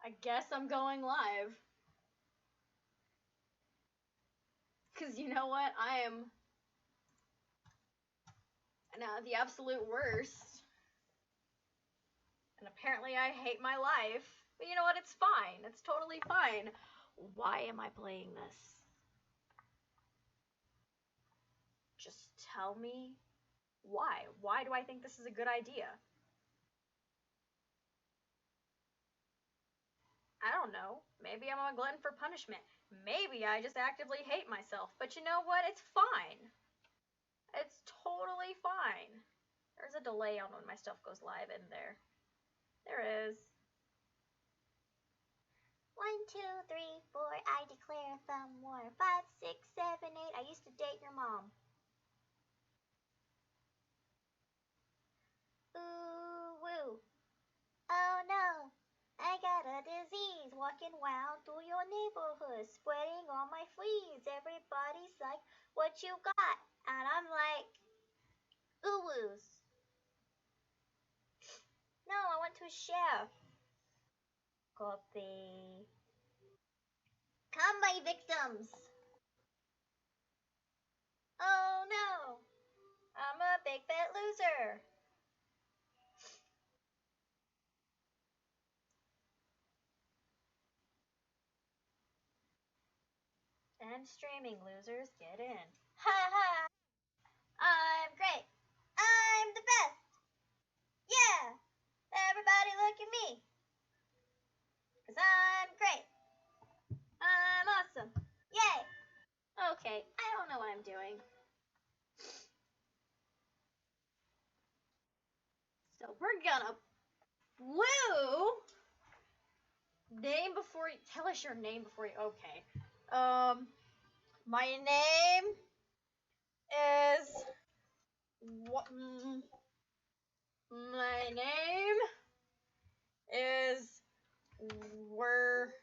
I guess I'm going live. Because you know what? I am the absolute worst. And apparently I hate my life. But you know what? It's fine. It's totally fine. Why am I playing this? Just tell me why. Why do I think this is a good idea? I don't know. Maybe I'm a glutton for punishment. Maybe I just actively hate myself. But you know what? It's fine. It's totally fine. There's a delay on when my stuff goes live in there. There is. 1, 2, 3, 4, I declare thumb war. 5, 6, 7, 8, I used to date your mom. Ooh, woo. Oh no, I got a disease. Walking wild through your neighborhood, spreading all my fleas. Everybody's like, what you got? And I'm like, ooh woos. No, I went to a chef. Copy. Come, my victims. Oh no, I'm a big fat loser. And streaming losers, get in. Ha ha! I'm great. I'm the best. Yeah! Everybody look at me. Cause I'm great. I'm awesome. Yay! Okay, I don't know what I'm doing. So we're gonna blue. Name before you tell us your name before you. Okay. My name is what? My name is we're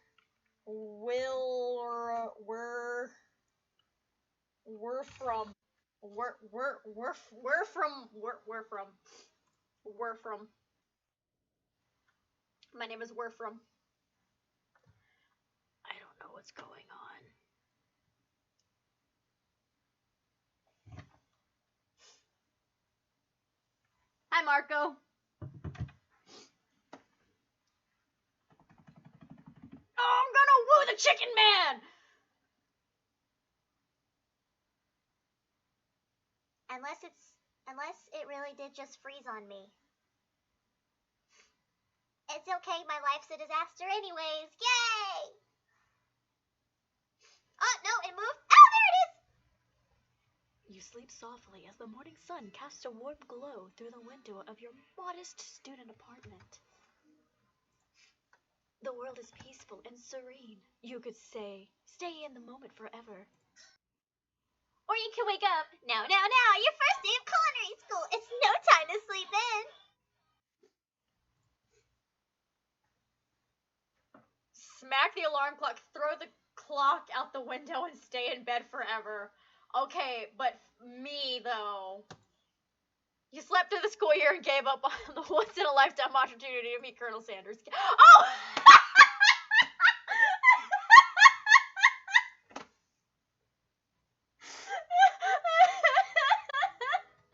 from we're from my name is we're from I don't know what's going on. Hi Marco. Oh, I'm gonna woo the chicken man. Unless it really did just freeze on me. It's okay, my life's a disaster anyways. Yay! Oh, no, it moved. Oh, there it is! You sleep softly as the morning sun casts a warm glow through the window of your modest student apartment. The world is peaceful and serene. You could say, stay in the moment forever. Or you can wake up. Now, your first day of culinary school. It's no time to sleep in. Smack the alarm clock, throw the clock out the window, and stay in bed forever. Okay, but me, though. You slept through the school year and gave up on the once-in-a-lifetime opportunity to meet Colonel Sanders. Oh!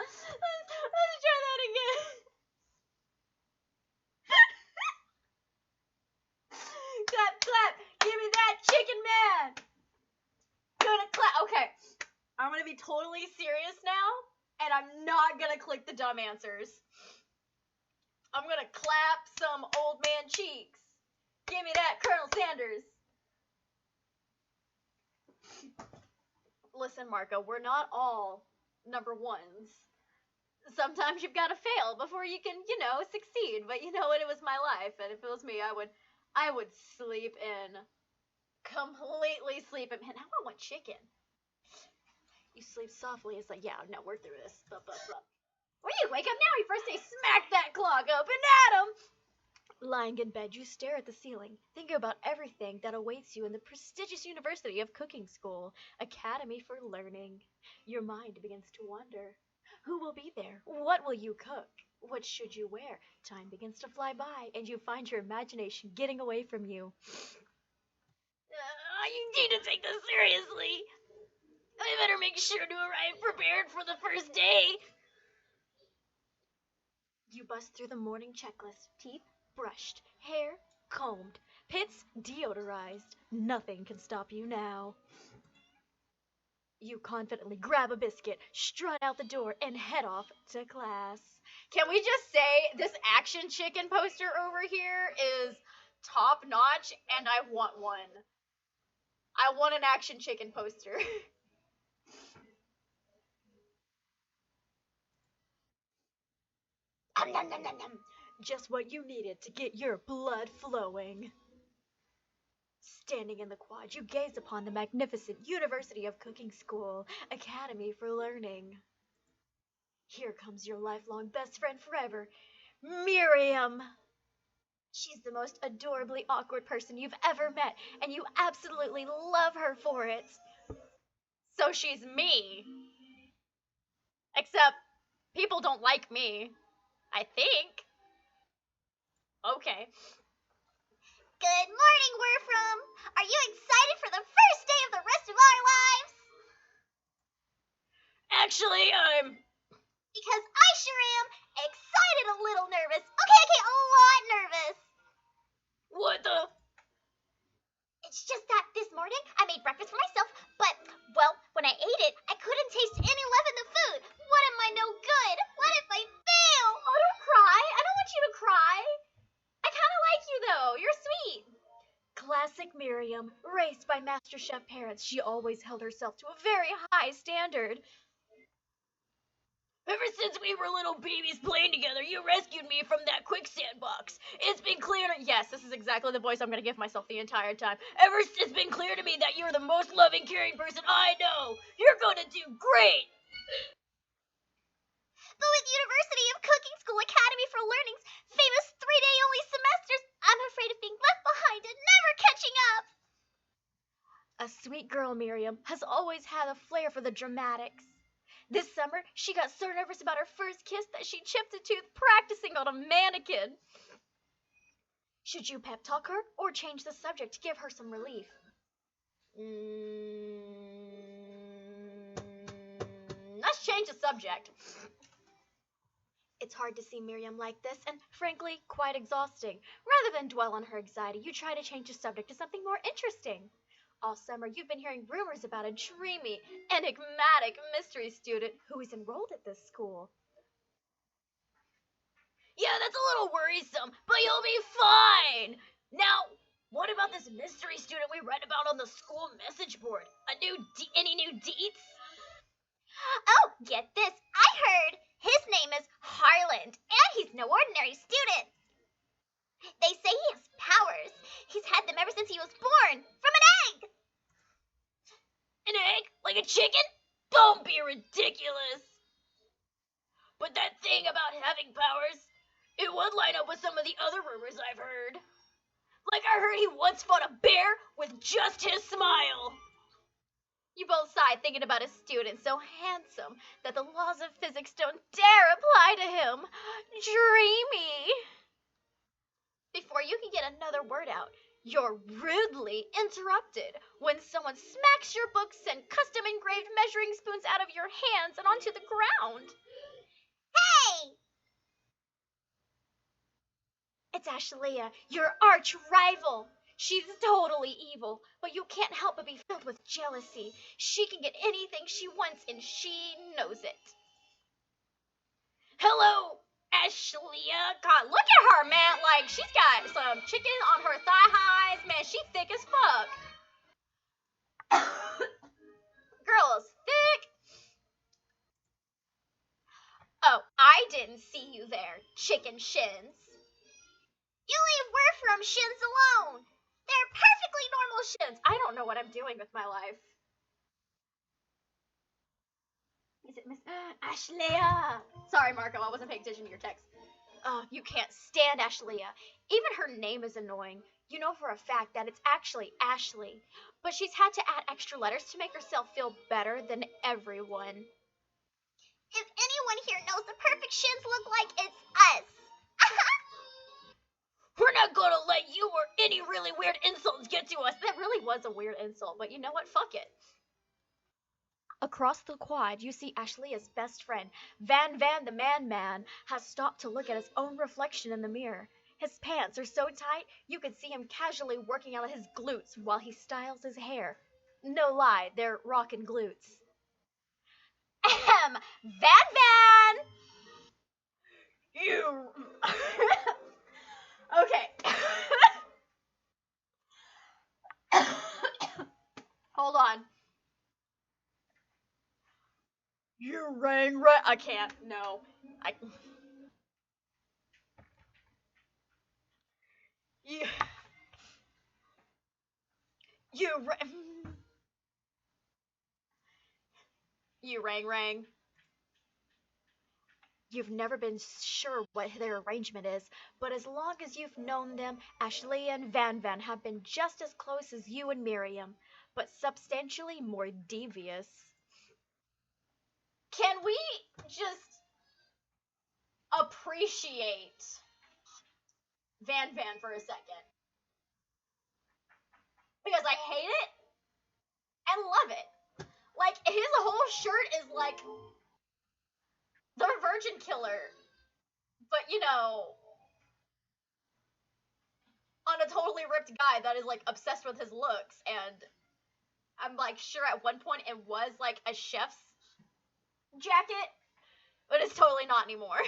Let's try that again. Clap, clap. Give me that chicken man. Gonna clap. Okay. I'm gonna be totally serious now, and I'm not gonna click the dumb answers. I'm gonna clap some old man cheeks. Give me that Colonel Sanders. Listen, Marco, we're not all number ones. Sometimes you've got to fail before you can, succeed. But you know what? It was my life, and if it was me, I would sleep in. Completely sleep in. Man, I want one chicken. You sleep softly. It's like, yeah, no, we're through this. Blah, blah, blah. When you wake up now, you first say, smack that clock open at him. Lying in bed, you stare at the ceiling, thinking about everything that awaits you in the prestigious University of Cooking School, Academy for Learning. Your mind begins to wander. Who will be there? What will you cook? What should you wear? Time begins to fly by, and you find your imagination getting away from you. You need to take this seriously. I better make sure to arrive prepared for the first day. You bust through the morning checklist. Teeth brushed, hair combed, pits deodorized. Nothing can stop you now. You confidently grab a biscuit, strut out the door, and head off to class. Can we just say this action chicken poster over here is top notch, and I want one. I want an action chicken poster. Just what you needed to get your blood flowing. Standing in the quad, you gaze upon the magnificent University of Cooking School, Academy for Learning. Here comes your lifelong best friend forever, Miriam. She's the most adorably awkward person you've ever met, and you absolutely love her for it. So she's me. Except, people don't like me. I think. Okay. Good morning, we're from. Are you excited for the first day of the rest of our lives? Actually, I'm. Because I sure am excited, a little nervous. Okay, a lot nervous. What the? It's just that this morning I made breakfast for myself, but, well, when I ate it, I couldn't taste any love in the food. What am I no good? What if I fail? Oh, don't cry. I don't want you to cry. I kind of like you, though. You're sweet. Classic Miriam, raised by MasterChef parents, she always held herself to a very high standard. Ever since we were little babies playing together, you rescued me from that quicksand box. It's been clear to... Yes, this is exactly the voice I'm going to give myself the entire time. It's been clear to me that you're the most loving, caring person I know. You're going to do great. But with University of Cooking School Academy for Learning's famous 3-day only semesters, I'm afraid of being left behind and never catching up. A sweet girl, Miriam, has always had a flair for the dramatics. This summer, she got so nervous about her first kiss that she chipped a tooth practicing on a mannequin. Should you pep talk her or change the subject to give her some relief? Let's change the subject. It's hard to see Miriam like this, and frankly, quite exhausting. Rather than dwell on her anxiety, you try to change the subject to something more interesting. All summer, you've been hearing rumors about a dreamy, enigmatic mystery student who is enrolled at this school. Yeah, that's a little worrisome, but you'll be fine. Now, what about this mystery student we read about on the school message board? Any new deets? Oh, get this. I heard his name is Harland, and he's no ordinary student. They say he has powers. He's had them ever since he was born, from an egg. An egg? Like a chicken? Don't be ridiculous. But that thing about having powers, it would line up with some of the other rumors I've heard. Like I heard he once fought a bear with just his smile. You both sighed thinking about a student so handsome that the laws of physics don't dare apply to him. Dreamy. Before you can get another word out, you're rudely interrupted when someone smacks your books and custom engraved measuring spoons out of your hands and onto the ground. Hey! It's Ashlea, your arch rival. She's totally evil, but you can't help but be filled with jealousy. She can get anything she wants, and she knows it. Hello, Ashlea. God, look at her, man. Like, she's got some chicken on her thigh highs. Man, she thick as fuck. Girl's thick. Oh, I didn't see you there, chicken shins. You leave we're from shins alone. They're perfectly normal shins. I don't know what I'm doing with my life. Is it Miss Ashlea? Sorry, Marco, I wasn't paying attention to your text. Oh, you can't stand Ashlea. Even her name is annoying. You know for a fact that it's actually Ashley, but she's had to add extra letters to make herself feel better than everyone. If anyone everyone here knows the perfect shins look like it's us. We're not gonna let you or any really weird insults get to us. That really was a weird insult, but you know what? Fuck it. Across the quad, you see Ashlea's best friend, Van the Man, has stopped to look at his own reflection in the mirror. His pants are so tight, you could see him casually working out his glutes while he styles his hair. No lie, they're rockin' glutes. Ahem! Van! You... Okay. Hold on. You rang right. I can't. No. You. You rang. You've never been sure what their arrangement is, but as long as you've known them, Ashlea and Van have been just as close as you and Miriam, but substantially more devious. Can we just appreciate Van for a second? Because I hate it and love it. Like, his whole shirt is like the Virgin Killer, but you know, on a totally ripped guy that is like obsessed with his looks. And I'm like sure at one point it was like a chef's jacket, but it's totally not anymore.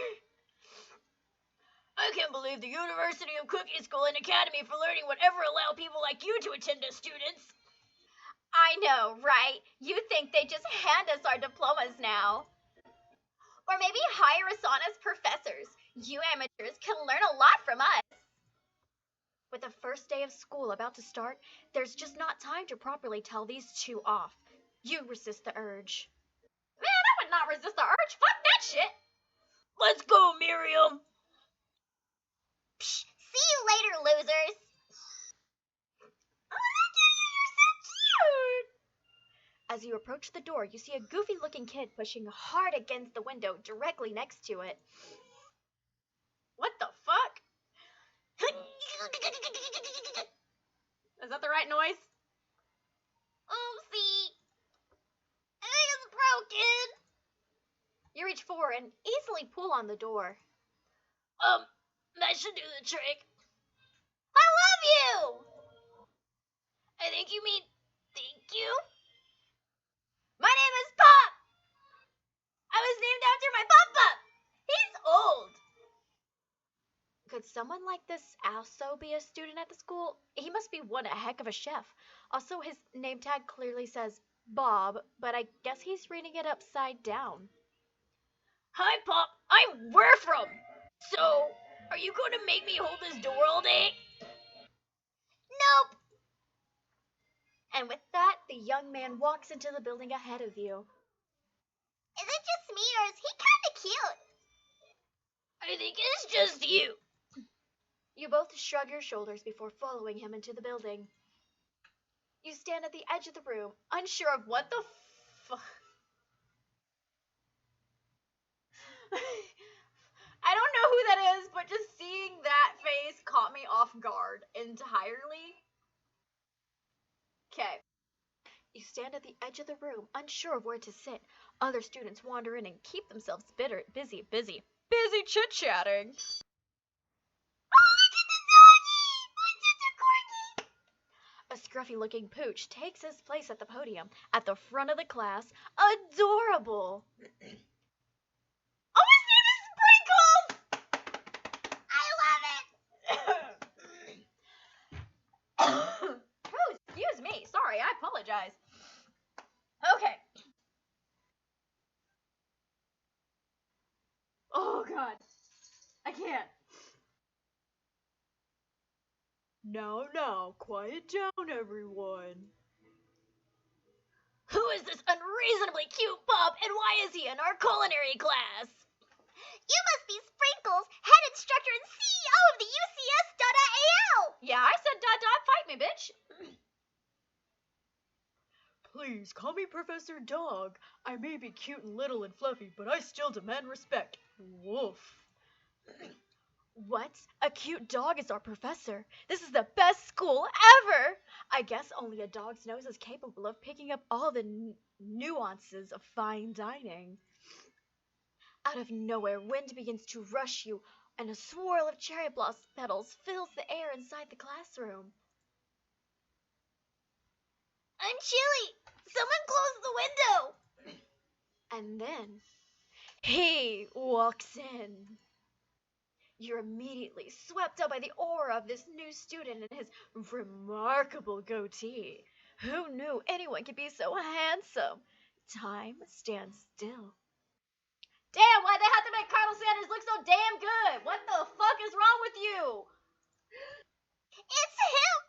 I can't believe the University of Cookie School and Academy for Learning would ever allow people like you to attend as students. I know, right? You think they just hand us our diplomas now. Or maybe hire us on as professors. You amateurs can learn a lot from us. With the first day of school about to start, there's just not time to properly tell these two off. You resist the urge. Man, I would not resist the urge. Fuck that shit. Let's go, Miriam. Psh, see you later, losers. Oh, look at you. You're so cute. As you approach the door, you see a goofy-looking kid pushing hard against the window directly next to it. What the fuck? Is that the right noise? Oopsie. It's broken. You reach forward and easily pull on the door. That should do the trick. I love you! I think you mean thank you? My name is Pop! I was named after my papa! He's old! Could someone like this also be a student at the school? He must be one heck of a chef. Also, his name tag clearly says Bob, but I guess he's reading it upside down. Hi, Pop. I'm Werfram. So, are you going to make me hold this door all day? Nope. And with that, the young man walks into the building ahead of you. Is it just me or is he kind of cute? I think it's just you. You both shrug your shoulders before following him into the building. You stand at the edge of the room, unsure of what the fuck. I don't know who that is, but just seeing that face caught me off guard entirely. Okay. You stand at the edge of the room, unsure of where to sit. Other students wander in and keep themselves busy chit-chatting. Oh, look at the doggy! A My scruffy-looking pooch takes his place at the podium, at the front of the class. Adorable! Oh, his name is Sprinkles! I love it! Oh, excuse me. Sorry, I apologize. Okay. Oh, God. I can't. Now, quiet down, everyone. Who is this unreasonably cute pup, and why is he in our culinary class? You must be Sprinkles, head instructor and CEO of the UCS.AL! Yeah, I said ... fight me, bitch. Please call me Professor Dog. I may be cute and little and fluffy, but I still demand respect. Woof. What? A cute dog is our professor. This is the best school ever! I guess only a dog's nose is capable of picking up all the nuances of fine dining. Out of nowhere, wind begins to rush you, and a swirl of cherry blossom petals fills the air inside the classroom. I'm chilly! Someone close the window! And then he walks in. You're immediately swept up by the aura of this new student and his remarkable goatee. Who knew anyone could be so handsome? Time stands still. Damn, why'd they have to make Colonel Sanders look so damn good? What the fuck is wrong with you? It's him!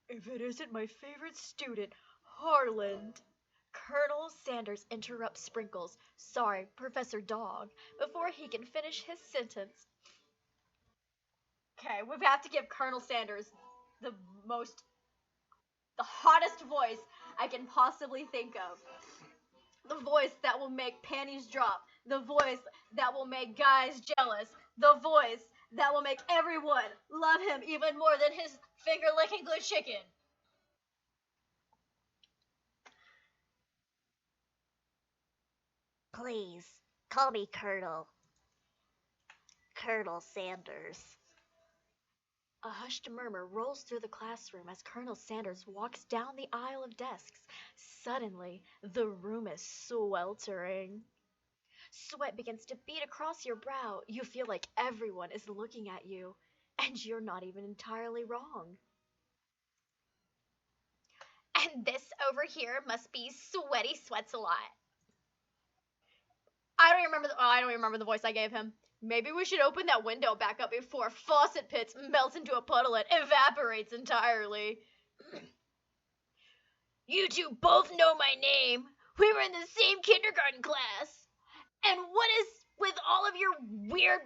If it isn't my favorite student, Harland. Colonel Sanders interrupts Sprinkles, sorry, Professor Dog, before he can finish his sentence. Okay, we have to give Colonel Sanders the hottest voice I can possibly think of. The voice that will make panties drop. The voice that will make guys jealous. The voice that will make everyone love him even more than his finger-licking good chicken. Please, call me Colonel. Colonel Sanders. A hushed murmur rolls through the classroom as Colonel Sanders walks down the aisle of desks. Suddenly, the room is sweltering. Sweat begins to beat across your brow. You feel like everyone is looking at you, and you're not even entirely wrong. And this over here must be Sweaty Sweats a lot. I don't even remember the voice I gave him. Maybe we should open that window back up before Faucet Pits melts into a puddle and evaporates entirely. You two both know my name. We were in the same kindergarten class. And what is with all of your weird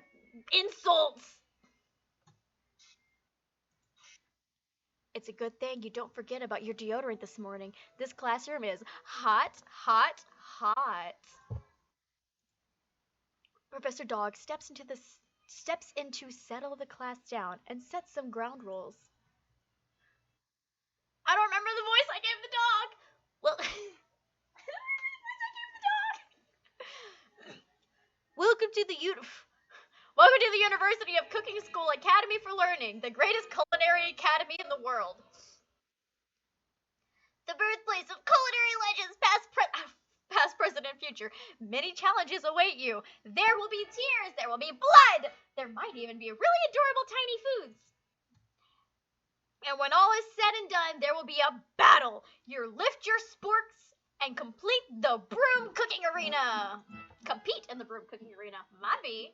insults? It's a good thing you don't forget about your deodorant this morning. This classroom is hot, hot, hot. Professor Dog steps in to settle the class down and set some ground rules. I don't remember the voice I gave the dog. Well, I don't remember the voice I gave the dog. Welcome to the University of Cooking School Academy for Learning, the greatest culinary academy in the world. The birthplace of culinary legends, past, present, and future. Many challenges await you. There will be tears. There will be blood. There might even be really adorable tiny foods. And when all is said and done, there will be a battle. You lift your sporks and complete the broom cooking arena. Compete in the broom cooking arena. Might be.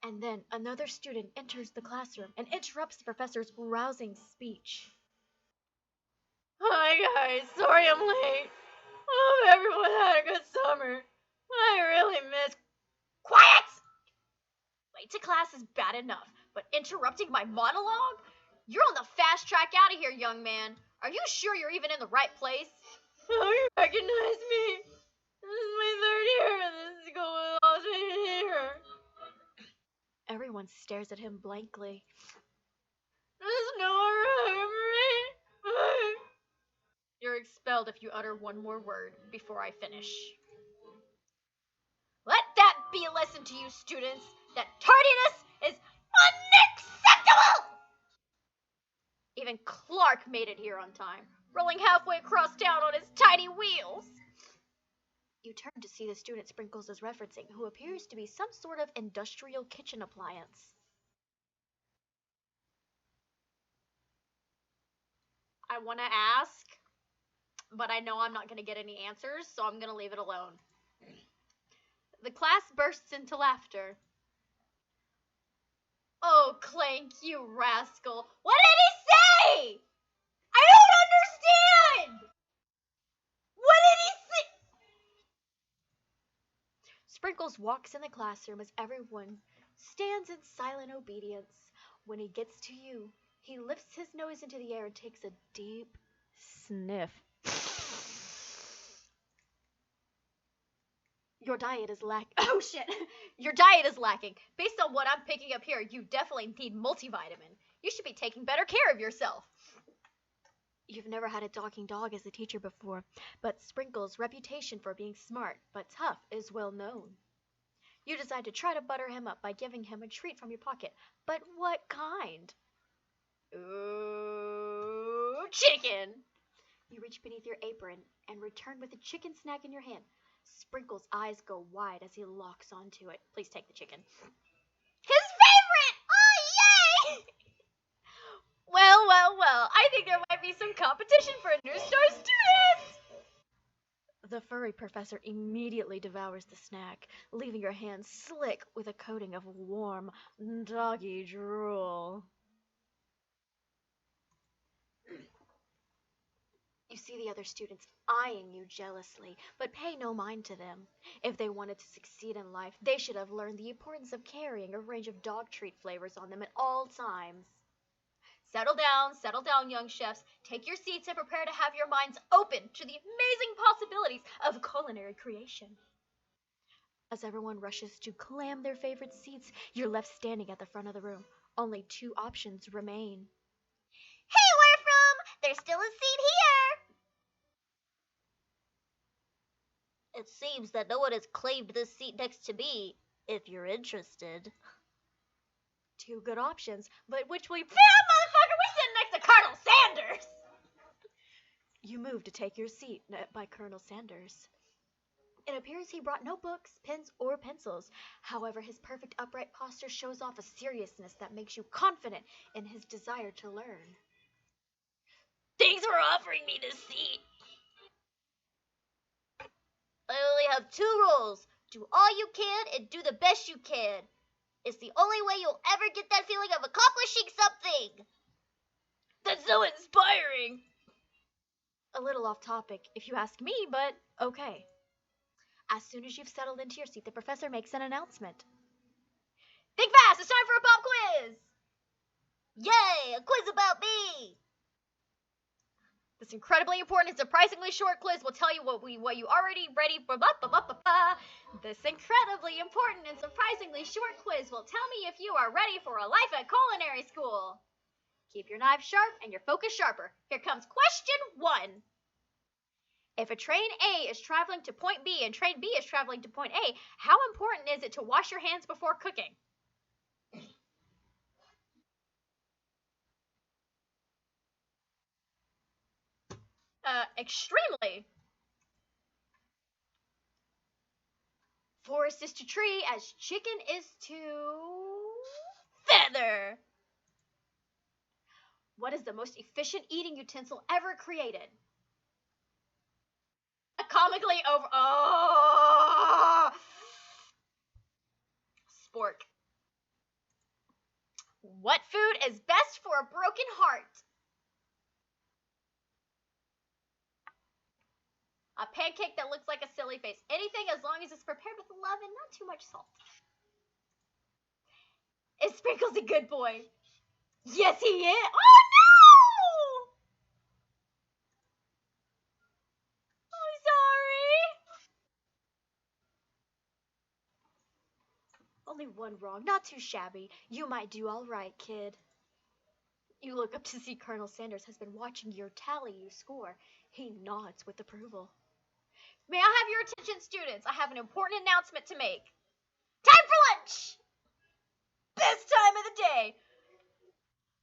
And then another student enters the classroom and interrupts the professor's rousing speech. Hi guys, sorry I'm late. Hope everyone had a good summer. I really miss... Quiet! Late to class is bad enough, but interrupting my monologue? You're on the fast track out of here, young man. Are you sure you're even in the right place? Oh, you recognize me? This is my third year in this school here. Everyone stares at him blankly. There's no room for me. You're expelled if you utter one more word before I finish. Let that be a lesson to you, students, that tardiness is unacceptable! Even Clark made it here on time, rolling halfway across town on his tiny wheels. You turn to see the student Sprinkles is referencing, who appears to be some sort of industrial kitchen appliance. I want to ask, but I know I'm not going to get any answers, so I'm going to leave it alone. The class bursts into laughter. Oh, Clank, you rascal. What did he say? I don't understand! What did he say? Sprinkles walks in the classroom as everyone stands in silent obedience. When he gets to you, he lifts his nose into the air and takes a deep sniff. Your diet is Oh shit! Your diet is lacking. Based on what I'm picking up here, you definitely need multivitamin. You should be taking better care of yourself. You've never had a talking dog as a teacher before, but Sprinkle's reputation for being smart but tough is well known. You decide to try to butter him up by giving him a treat from your pocket. But what kind? Ooh, chicken! You reach beneath your apron and return with a chicken snack in your hand. Sprinkle's eyes go wide as he locks onto it. Please take the chicken. His favorite! Oh, yay! Well. I think there might be some competition for a new star student! The furry professor immediately devours the snack, leaving your hands slick with a coating of warm, doggy drool. You see the other students eyeing you jealously, but pay no mind to them. If they wanted to succeed in life, they should have learned the importance of carrying a range of dog treat flavors on them at all times. Settle down, young chefs. Take your seats and prepare to have your minds open to the amazing possibilities of culinary creation. As everyone rushes to clam their favorite seats, you're left standing at the front of the room. Only 2 options remain. Hey, where from? There's still a seat here. It seems that no one has claimed this seat next to me, if you're interested. 2 good options, but which will you... Motherfucker, we sitting next to Colonel Sanders! You move to take your seat by Colonel Sanders. It appears he brought no books, pens, or pencils. However, his perfect upright posture shows off a seriousness that makes you confident in his desire to learn. Thanks for offering me this seat. I only have 2 rules. Do all you can and do the best you can. It's the only way you'll ever get that feeling of accomplishing something. That's so inspiring. A little off topic, if you ask me, but okay. As soon as you've settled into your seat, the professor makes an announcement. Think fast! It's time for a pop quiz! Yay! A quiz about me! This incredibly important and surprisingly short quiz will tell you what you already ready for. This incredibly important and surprisingly short quiz will tell me if you are ready for a life at culinary school. Keep your knife sharp and your focus sharper. Here comes question 1. If a train A is traveling to point B and train B is traveling to point A, how important is it to wash your hands before cooking? Extremely. Forest is to tree as chicken is to feather. What is the most efficient eating utensil ever created? A comically over... Oh! Spork. What food is best for a broken heart? A pancake that looks like a silly face. Anything as long as it's prepared with love and not too much salt. Is Sprinkles a good boy? Yes, he is. Oh, no! I'm sorry. Only 1 wrong. Not too shabby. You might do all right, kid. You look up to see Colonel Sanders has been watching your tally you score. He nods with approval. May I have your attention, students? I have an important announcement to make. Time for lunch! Best time of the day!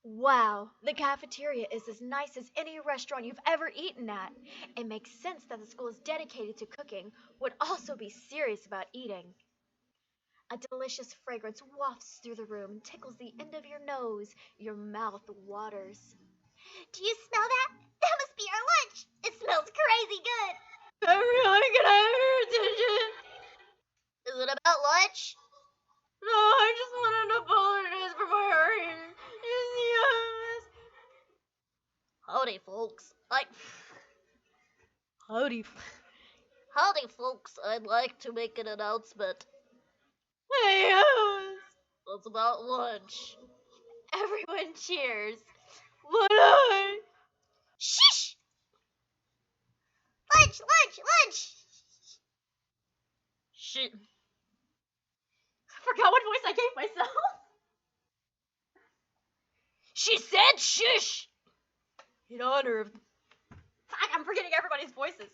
Wow, the cafeteria is as nice as any restaurant you've ever eaten at. It makes sense that the school is dedicated to cooking, would also be serious about eating. A delicious fragrance wafts through the room, tickles the end of your nose, your mouth waters. Do you smell that? That must be our lunch. It smells crazy good. Everyone can I have your attention? Is it about lunch? No, I just wanted to apologize for my hurry. Yes. Howdy, folks. Howdy. Howdy, folks. I'd like to make an announcement. Hey, It's about lunch. Everyone cheers. But I... Shh! Lunch! I forgot what voice I gave myself. She said shush! In honor of Fuck, I'm forgetting everybody's voices.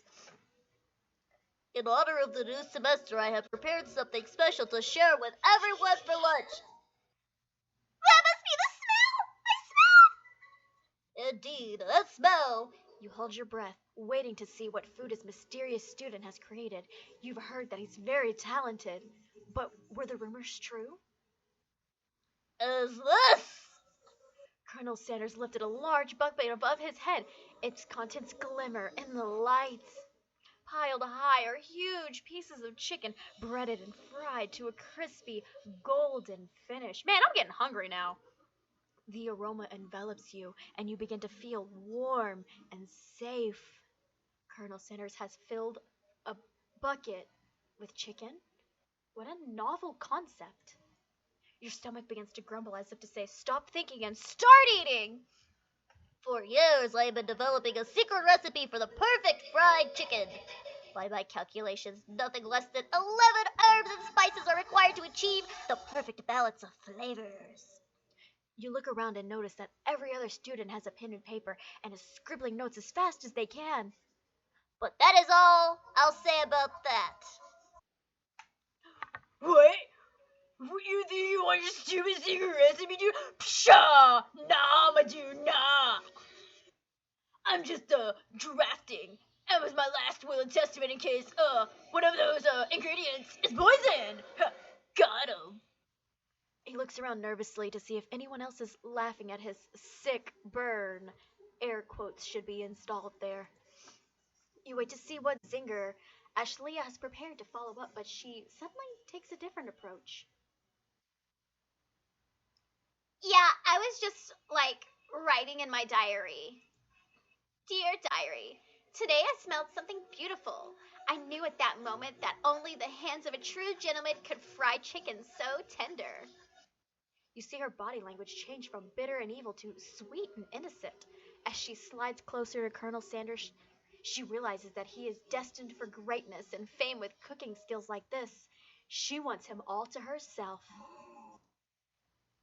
In honor of the new semester, I have prepared something special to share with everyone for lunch. That must be the smell! I smell! Indeed, that smell. You hold your breath, waiting to see what food his mysterious student has created. You've heard that he's very talented. But were the rumors true? Is this? Colonel Sanders lifted a large bucket above his head. Its contents glimmer in the lights. Piled high are huge pieces of chicken, breaded and fried to a crispy, golden finish. Man, I'm getting hungry now. The aroma envelops you, and you begin to feel warm and safe. Colonel Sanders has filled a bucket with chicken. What a novel concept. Your stomach begins to grumble as if to say, stop thinking and start eating! For years, I have been developing a secret recipe for the perfect fried chicken. By my calculations, nothing less than 11 herbs and spices are required to achieve the perfect balance of flavors. You look around and notice that every other student has a pen and paper and is scribbling notes as fast as they can. But that is all I'll say about that. What? What you think you want your stupid secret recipe, dude? Pshaw! Nah, my dude, nah! I'm just, drafting. That was my last will and testament in case, one of those, ingredients is poison! Got him! He looks around nervously to see if anyone else is laughing at his sick burn. Air quotes should be installed there. You wait to see what zinger Ashleah has prepared to follow up, but she suddenly takes a different approach. Yeah, I was just like writing in my diary. Dear diary, today I smelled something beautiful. I knew at that moment that only the hands of a true gentleman could fry chicken so tender. You see her body language change from bitter and evil to sweet and innocent. As she slides closer to Colonel Sanders, she realizes that he is destined for greatness and fame with cooking skills like this. She wants him all to herself.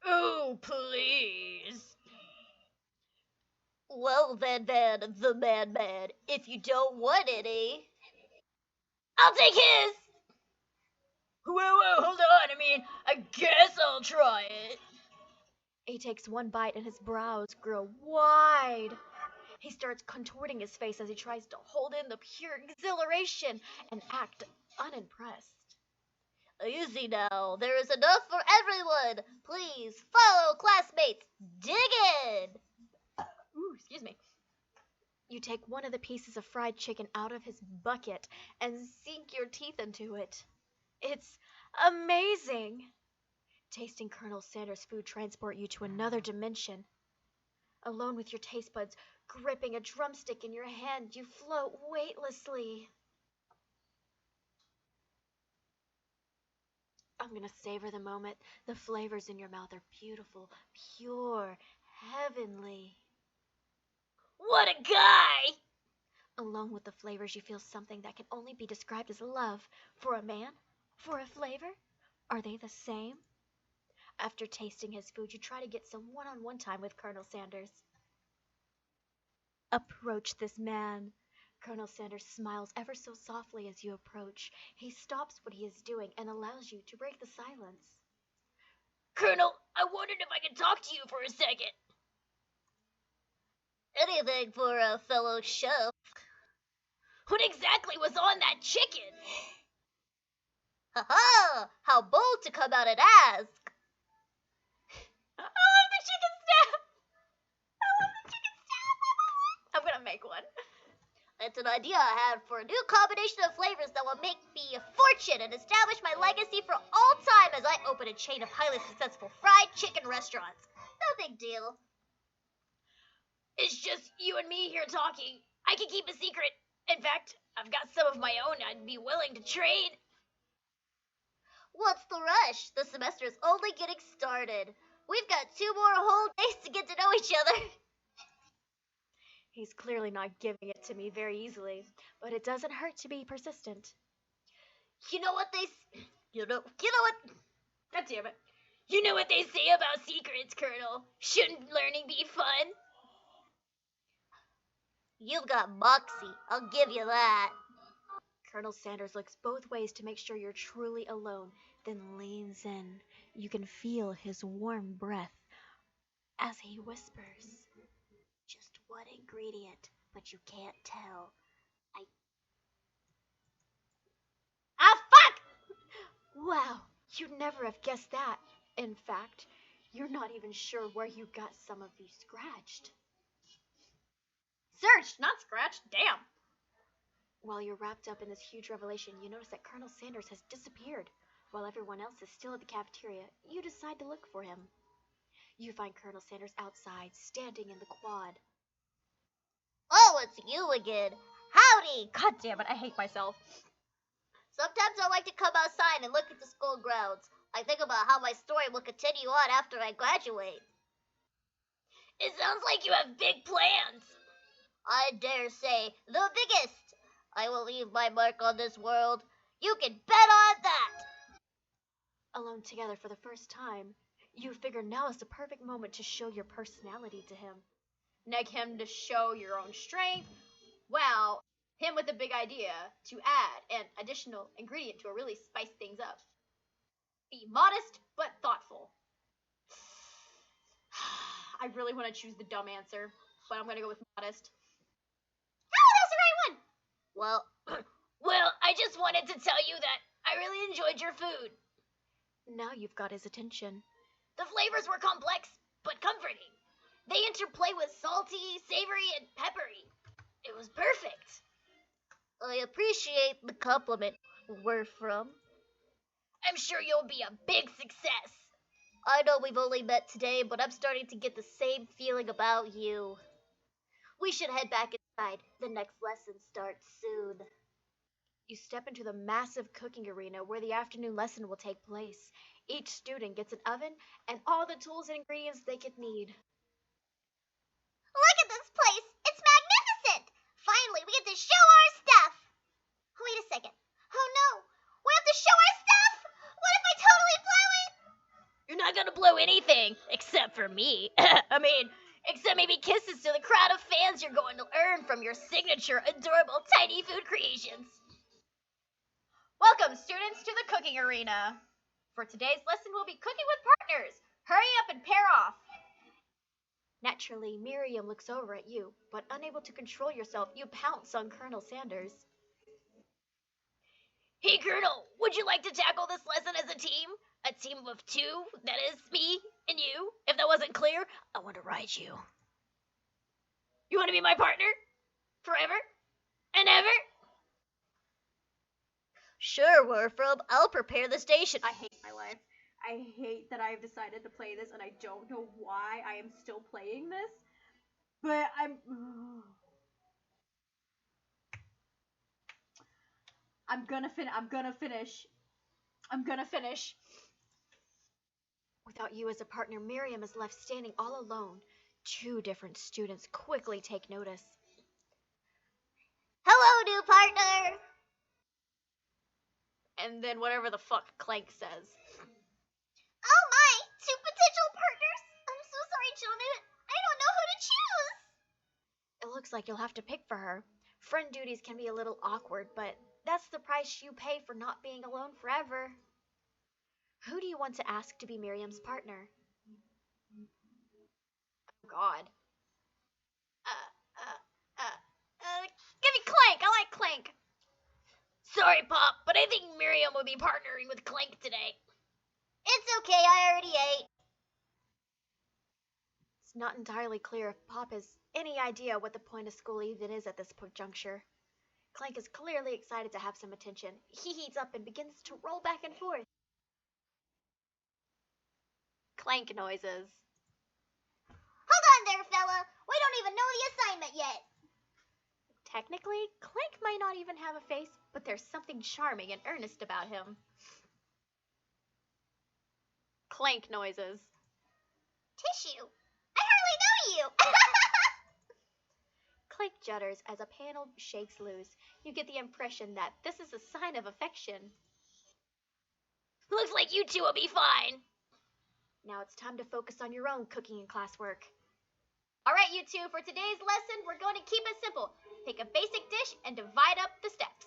Oh, please. Well, Van Van, the man, if you don't want any, I'll take his! Whoa, hold on. I guess I'll try it. He takes one bite and his brows grow wide. He starts contorting his face as he tries to hold in the pure exhilaration and act unimpressed. Easy now, there is enough for everyone. Please follow, classmates. Dig in. Ooh, excuse me. You take one of the pieces of fried chicken out of his bucket and sink your teeth into it. It's amazing. Tasting Colonel Sanders' food transport you to another dimension. Alone with your taste buds, gripping a drumstick in your hand, you float weightlessly. I'm gonna savor the moment. The flavors in your mouth are beautiful, pure, heavenly. What a guy! Along with the flavors, you feel something that can only be described as love. For a man? For a flavor? Are they the same? After tasting his food, you try to get some one-on-one time with Colonel Sanders. Approach this man. Colonel Sanders smiles ever so softly as you approach. He stops what he is doing and allows you to break the silence. Colonel, I wondered if I could talk to you for a second. Anything for a fellow chef. What exactly was on that chicken? Ha! How bold to come out and ask. I love the chicken snap! I love the chicken snap! I'm gonna make one. It's an idea I had for a new combination of flavors that will make me a fortune and establish my legacy for all time as I open a chain of highly successful fried chicken restaurants. No big deal. It's just you and me here talking. I can keep a secret. In fact, I've got some of my own I'd be willing to trade. What's the rush? The semester is only getting started. We've got 2 more whole days to get to know each other. He's clearly not giving it to me very easily, but it doesn't hurt to be persistent. You know what you know what? God damn it. You know what they say about secrets, Colonel? Shouldn't learning be fun? You've got moxie. I'll give you that. Colonel Sanders looks both ways to make sure you're truly alone, then leans in. You can feel his warm breath as he whispers. Just one ingredient, but you can't tell. Ah, fuck! Wow, you'd never have guessed that. In fact, you're not even sure where you got some of these scratched. Searched, not scratched. Damn. While you're wrapped up in this huge revelation, you notice that Colonel Sanders has disappeared. While everyone else is still at the cafeteria, you decide to look for him. You find Colonel Sanders outside, standing in the quad. Oh, it's you again. Howdy! God damn it, I hate myself. Sometimes I like to come outside and look at the school grounds. I think about how my story will continue on after I graduate. It sounds like you have big plans. I dare say, the biggest. I will leave my mark on this world. You can bet on that. Alone together for the first time, you figure now is the perfect moment to show your personality to him. Neg him to show your own strength. Wow, him with a big idea to add an additional ingredient to really spice things up. Be modest but thoughtful. I really want to choose the dumb answer, but I'm gonna go with modest. Oh, that was the right one. Well, I just wanted to tell you that I really enjoyed your food. Now you've got his attention. The flavors were complex, but comforting. They interplay with salty, savory, and peppery. It was perfect. I appreciate the compliment. Where from? I'm sure you'll be a big success. I know we've only met today, but I'm starting to get the same feeling about you. We should head back inside. The next lesson starts soon. You step into the massive cooking arena where the afternoon lesson will take place. Each student gets an oven and all the tools and ingredients they could need. Look at this place! It's magnificent! Finally, we get to show our stuff! Wait a second. Oh no! We have to show our stuff! What if I totally blow it? You're not gonna blow anything, except for me. Except maybe kisses to the crowd of fans you're going to earn from your signature adorable tiny food creations. Welcome, students, to the cooking arena. For today's lesson, we'll be cooking with partners. Hurry up and pair off. Naturally, Miriam looks over at you, but unable to control yourself, you pounce on Colonel Sanders. Hey, Colonel, would you like to tackle this lesson as a team? A team of two? That is, me and you. If that wasn't clear, I want to ride you. You want to be my partner? Forever? And ever? Sure, Werfram. I'll prepare the station. I hate my life. I hate that I've decided to play this, and I don't know why I am still playing this. But I'm gonna finish. Without you as a partner, Miriam is left standing all alone. Two different students quickly take notice. Hello, new partner! And then whatever the fuck Clank says. Oh my! Two potential partners? I'm so sorry, gentlemen. I don't know who to choose! It looks like you'll have to pick for her. Friend duties can be a little awkward, but that's the price you pay for not being alone forever. Who do you want to ask to be Miriam's partner? Oh, God. Give me Clank. I like Clank. Sorry, Pop, but I think Miriam will be partnering with Clank today. It's okay, I already ate. It's not entirely clear if Pop has any idea what the point of school even is at this juncture. Clank is clearly excited to have some attention. He heats up and begins to roll back and forth. Clank noises. Hold on there, fella. We don't even know the assignment yet. Technically, Clank might not even have a face, but there's something charming and earnest about him. Clank noises. Tissue. I hardly know you. Clank judders as a panel shakes loose. You get the impression that this is a sign of affection. Looks like you two will be fine. Now it's time to focus on your own cooking and classwork. Alright, you two, for today's lesson, we're going to keep it simple. Pick a basic dish and divide up the steps.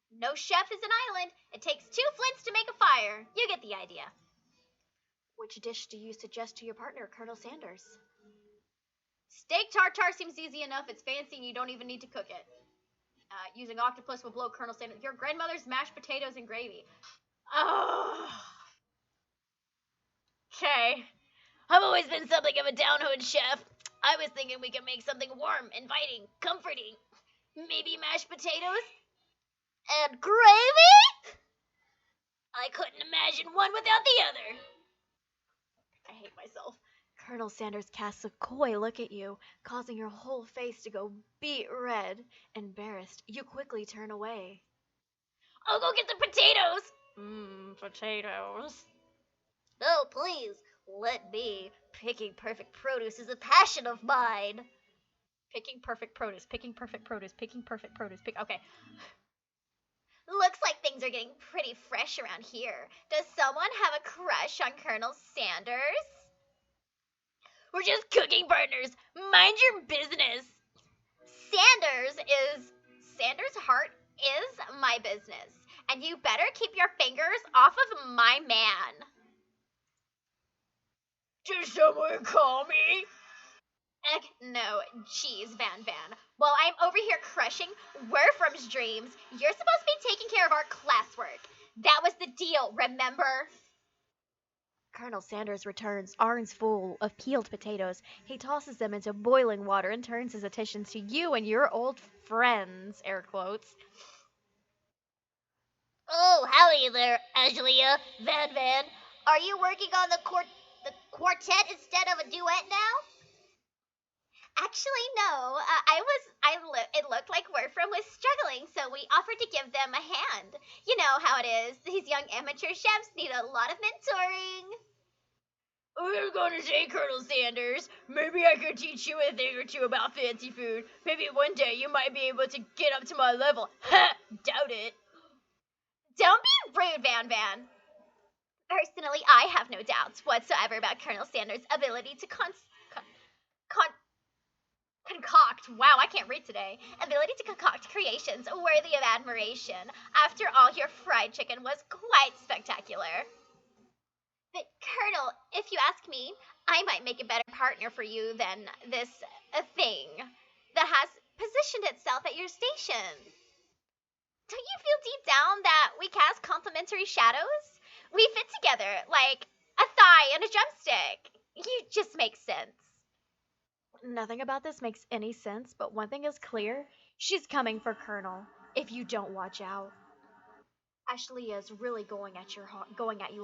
No chef is an island. It takes 2 flints to make a fire. You get the idea. Which dish do you suggest to your partner, Colonel Sanders? Steak tartare seems easy enough. It's fancy and you don't even need to cook it. Using octopus will blow Colonel Sanders. Your grandmother's mashed potatoes and gravy. Oh. Okay. I've always been something of a down-hood chef. I was thinking we could make something warm, inviting, comforting. Maybe mashed potatoes? And gravy? I couldn't imagine one without the other. I hate myself. Colonel Sanders casts a coy look at you, causing your whole face to go beet red. Embarrassed, you quickly turn away. I'll go get the potatoes. Potatoes. Oh, please, let me. Picking perfect produce is a passion of mine. Picking perfect produce, picking perfect produce, picking perfect produce. Okay. Looks like things are getting pretty fresh around here. Does someone have a crush on Colonel Sanders? We're just cooking partners. Mind your business. Sanders' heart is my business. And you better keep your fingers off of my man. Did someone call me? Heck no, jeez, Van Van. While I'm over here crushing Werfram's dreams, you're supposed to be taking care of our classwork. That was the deal, remember? Colonel Sanders returns, arms full of peeled potatoes. He tosses them into boiling water and turns his attention to you and your old friends, air quotes. Oh, howdy there, Angelia, Van Van. Are you working on the quartet instead of a duet now? Actually, no. It looked like Werfram was struggling, so we offered to give them a hand. You know how it is. These young amateur chefs need a lot of mentoring. I was gonna say, Colonel Sanders, maybe I could teach you a thing or two about fancy food. Maybe one day you might be able to get up to my level. Ha! Doubt it. Don't be rude, Van Van. Personally, I have no doubts whatsoever about Colonel Sanders' ability to concoct. Wow, I can't read today. Ability to concoct creations worthy of admiration. After all, your fried chicken was quite spectacular. But, Colonel, if you ask me, I might make a better partner for you than this thing that has positioned itself at your station. Don't you feel deep down that we cast complementary shadows? We fit together like a thigh and a drumstick. You just make sense. Nothing about this makes any sense, but one thing is clear. She's coming for Colonel, if you don't watch out. Ashley is really going at you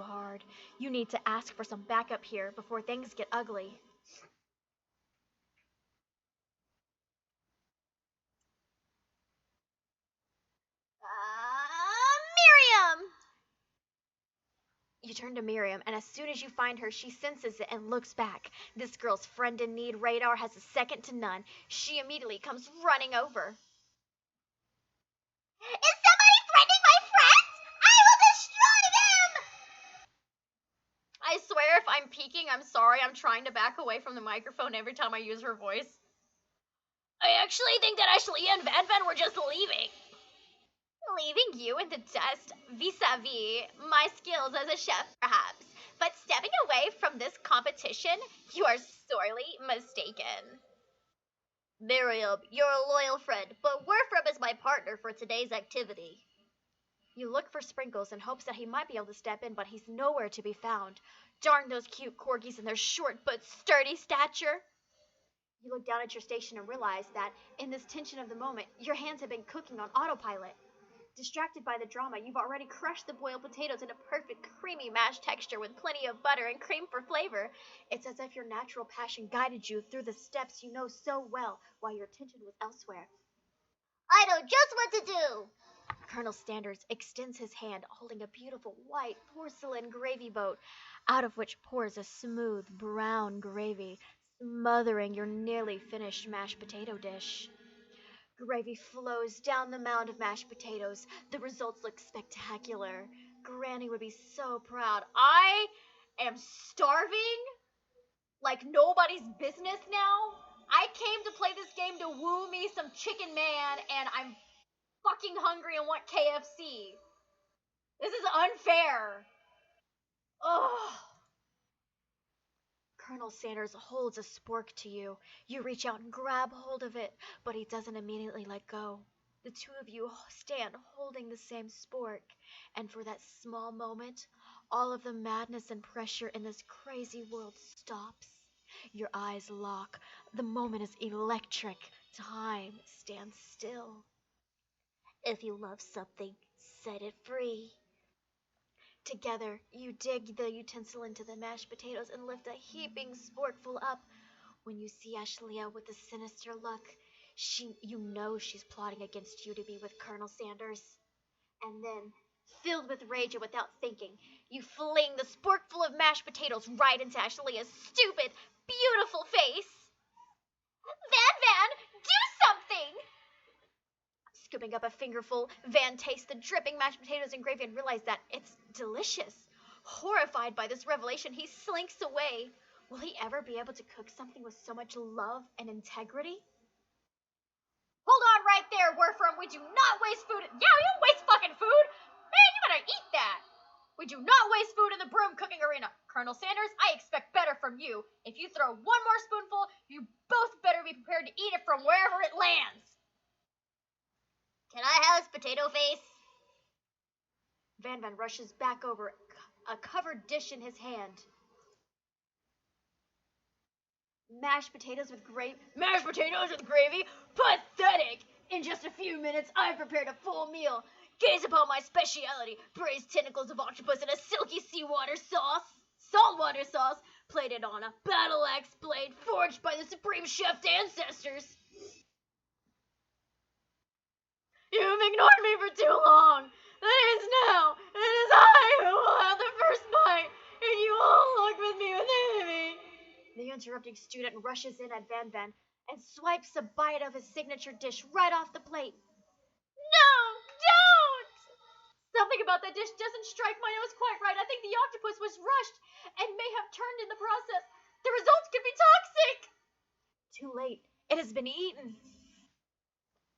hard. You need to ask for some backup here before things get ugly. Miriam! You turn to Miriam, and as soon as you find her, she senses it and looks back. This girl's friend in need radar has a second to none. She immediately comes running over. Is somebody threatening my friends? I will destroy them! I swear if I'm peeking, I'm sorry. I'm trying to back away from the microphone every time I use her voice. I actually think that Ashley and Van Van were just leaving. Leaving you in the dust vis-a-vis my skills as a chef, perhaps. But stepping away from this competition, you are sorely mistaken. Miriam, you're a loyal friend, but Werfram is my partner for today's activity. You look for Sprinkles in hopes that he might be able to step in, but he's nowhere to be found. Darn those cute corgis and their short but sturdy stature. You look down at your station and realize that, in this tension of the moment, your hands have been cooking on autopilot. Distracted by the drama, you've already crushed the boiled potatoes into perfect creamy mashed texture with plenty of butter and cream for flavor. It's as if your natural passion guided you through the steps you know so well while your attention was elsewhere. I know just what to do! Colonel Sanders extends his hand, holding a beautiful white porcelain gravy boat, out of which pours a smooth brown gravy, smothering your nearly finished mashed potato dish. Gravy flows down the mound of mashed potatoes. The results look spectacular. Granny would be so proud. I am starving like nobody's business now. I came to play this game to woo me some chicken man, and I'm fucking hungry and want KFC. This is unfair. Ugh. Colonel Sanders holds a spork to you. You reach out and grab hold of it, but he doesn't immediately let go. The two of you stand holding the same spork, and for that small moment, all of the madness and pressure in this crazy world stops. Your eyes lock. The moment is electric. Time stands still. If you love something, set it free. Together, you dig the utensil into the mashed potatoes and lift a heaping sporkful up. When you see Ashlia with a sinister look, you know she's plotting against you to be with Colonel Sanders. And then, filled with rage and without thinking, you fling the sporkful of mashed potatoes right into Ashlia's stupid, beautiful face. Van, do something! Scooping up a fingerful, Van tastes the dripping mashed potatoes and gravy and realizes that it's delicious. Horrified by this revelation, he slinks away. Will he ever be able to cook something with so much love and integrity? Hold on right there, Werfram. We do not waste food. Yeah, we don't waste fucking food. Man, you better eat that. We do not waste food in the broom cooking arena. Colonel Sanders, I expect better from you. If you throw one more spoonful, you both better be prepared to eat it from wherever it lands. Can I have his potato face? Van rushes back over, a covered dish in his hand. Mashed potatoes with gravy? Mashed potatoes with gravy? Pathetic! In just a few minutes, I've prepared a full meal. Gaze upon my speciality, braised tentacles of octopus in a silky saltwater sauce, plated on a battle axe blade forged by the supreme chef's ancestors. You've ignored me for too long. It is now. It is I who will have the first bite, and you all look with me with envy. The interrupting student rushes in at Van and swipes a bite of his signature dish right off the plate. No, don't! Something about that dish doesn't strike my nose quite right. I think the octopus was rushed and may have turned in the process. The results could be toxic. Too late. It has been eaten.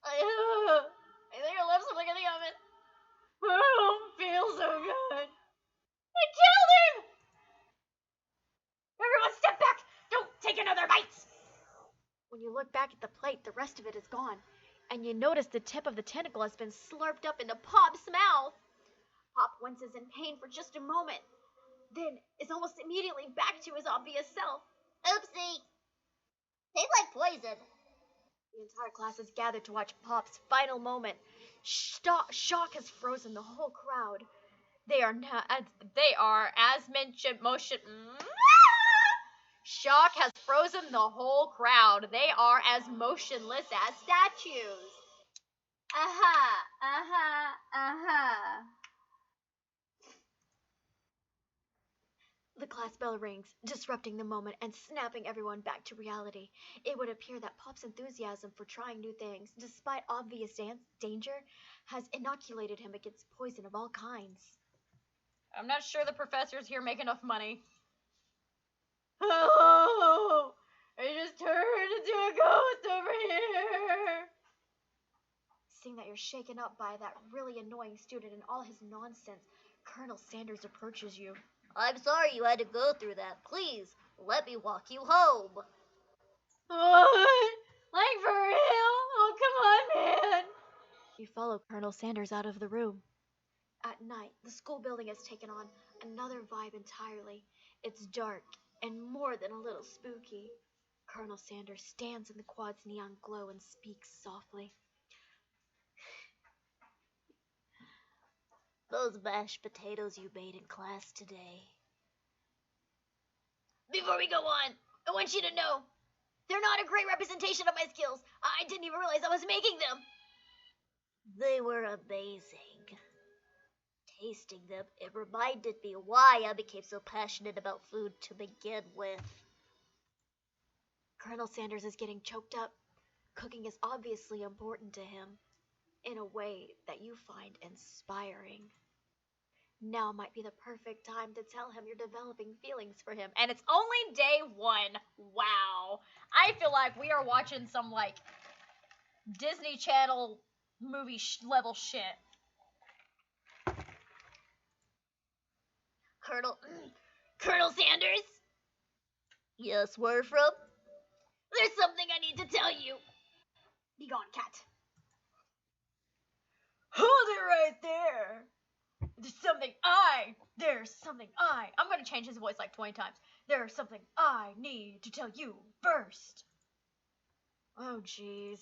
I think I left something in the oven. I don't feel so good. I killed him! Everyone step back! Don't take another bite! When you look back at the plate, the rest of it is gone, and you notice the tip of the tentacle has been slurped up into Pop's mouth. Pop winces in pain for just a moment, then is almost immediately back to his obvious self. Oopsie. Tastes like poison. The entire class is gathered to watch Pop's final moment. Shock has frozen the whole crowd. They are, as mentioned, motion. Shock has frozen the whole crowd. They are as motionless as statues. The class bell rings, disrupting the moment and snapping everyone back to reality. It would appear that Pop's enthusiasm for trying new things, despite obvious danger, has inoculated him against poison of all kinds. I'm not sure the professors here make enough money. Oh, I just turned into a ghost over here. Seeing that you're shaken up by that really annoying student and all his nonsense, Colonel Sanders approaches you. I'm sorry you had to go through that. Please, let me walk you home. What? Like for real? Oh, come on, man. You follow Colonel Sanders out of the room. At night, the school building has taken on another vibe entirely. It's dark and more than a little spooky. Colonel Sanders stands in the quad's neon glow and speaks softly. Those mashed potatoes you made in class today. Before we go on, I want you to know, they're not a great representation of my skills. I didn't even realize I was making them. They were amazing. Tasting them, it reminded me why I became so passionate about food to begin with. Colonel Sanders is getting choked up. Cooking is obviously important to him, in a way that you find inspiring. Now might be the perfect time to tell him you're developing feelings for him. And it's only day 1. Wow. I feel like we are watching some, like, Disney Channel movie level shit. Colonel Sanders? Yes, where from? There's something I need to tell you. Be gone, cat. Hold it right there. There's something I'm gonna change his voice like 20 times. There's something I need to tell you first. Oh, jeez.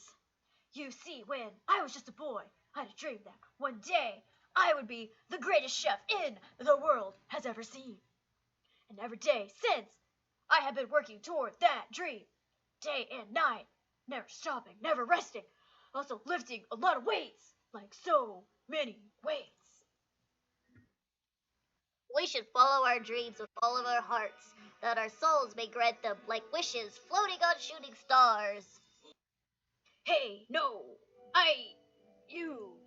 You see, when I was just a boy, I had a dream that one day I would be the greatest chef in the world has ever seen. And every day since, I have been working toward that dream. Day and night, never stopping, never resting. Also lifting a lot of weights, like so many weights. We should follow our dreams with all of our hearts, that our souls may grant them like wishes floating on shooting stars. Hey, no, you.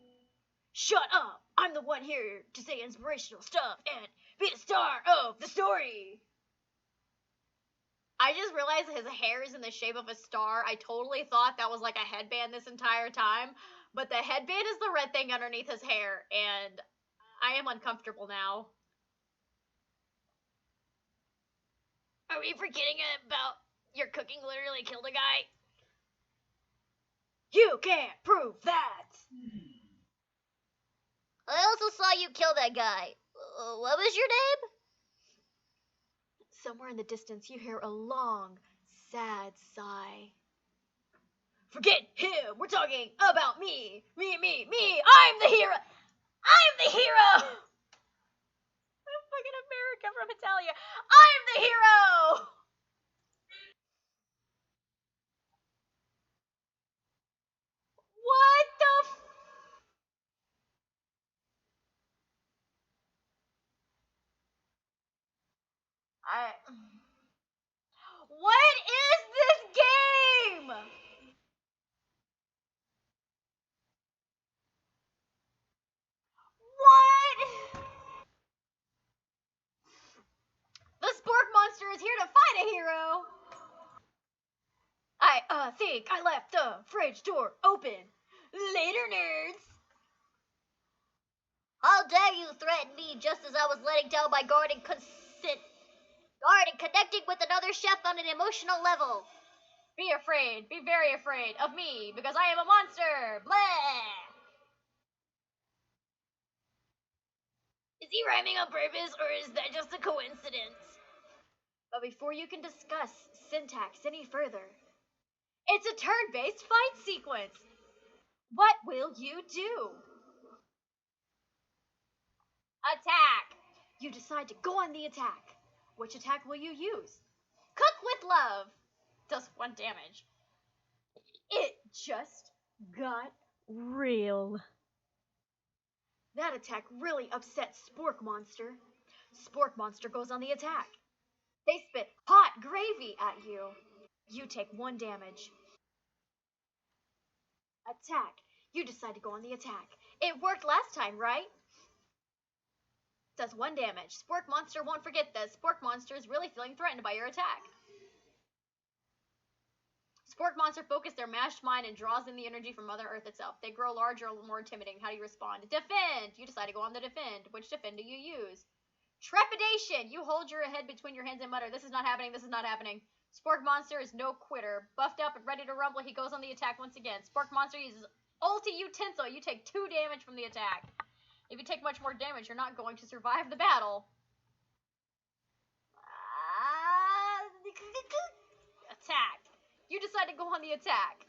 Shut up. I'm the one here to say inspirational stuff and be the star of the story. I just realized his hair is in the shape of a star. I totally thought that was like a headband this entire time, but the headband is the red thing underneath his hair, and I am uncomfortable now. Are we forgetting about your cooking literally killed a guy? You can't prove that! I also saw you kill that guy. What was your name? Somewhere in the distance, you hear a long, sad sigh. Forget him! We're talking about me! Me! I'm the hero! I'm the hero! I'm fucking America from Italia. I'm the hero! What the What is this game? What? The Spork Monster is here to fight a hero. I think I left the fridge door open. Later, nerds. How dare you threaten me just as I was letting down my guard and connecting with another chef on an emotional level. Be afraid, be very afraid of me, because I am a monster! Blah! Is he rhyming on purpose, or is that just a coincidence? But before you can discuss syntax any further, it's a turn-based fight sequence! What will you do? Attack! You decide to go on the attack. Which attack will you use? Cook with love! Does 1 damage. It just got real. That attack really upsets Spork Monster. Spork Monster goes on the attack. They spit hot gravy at you. You take 1 damage. Attack. You decide to go on the attack. It worked last time, right? Does 1 damage. Spork Monster won't forget this. Spork Monster is really feeling threatened by your attack. Spork Monster focus their mashed mind and draws in the energy from Mother Earth itself. They grow larger and more intimidating. How do you respond? Defend! You decide to go on the defend. Which defend do you use? Trepidation! You hold your head between your hands and mutter, this is not happening, this is not happening. Spork Monster is no quitter. Buffed up and ready to rumble, he goes on the attack once again. Spork Monster uses Ulti Utensil. You take 2 damage from the attack. If you take much more damage, you're not going to survive the battle. Attack. You decide to go on the attack.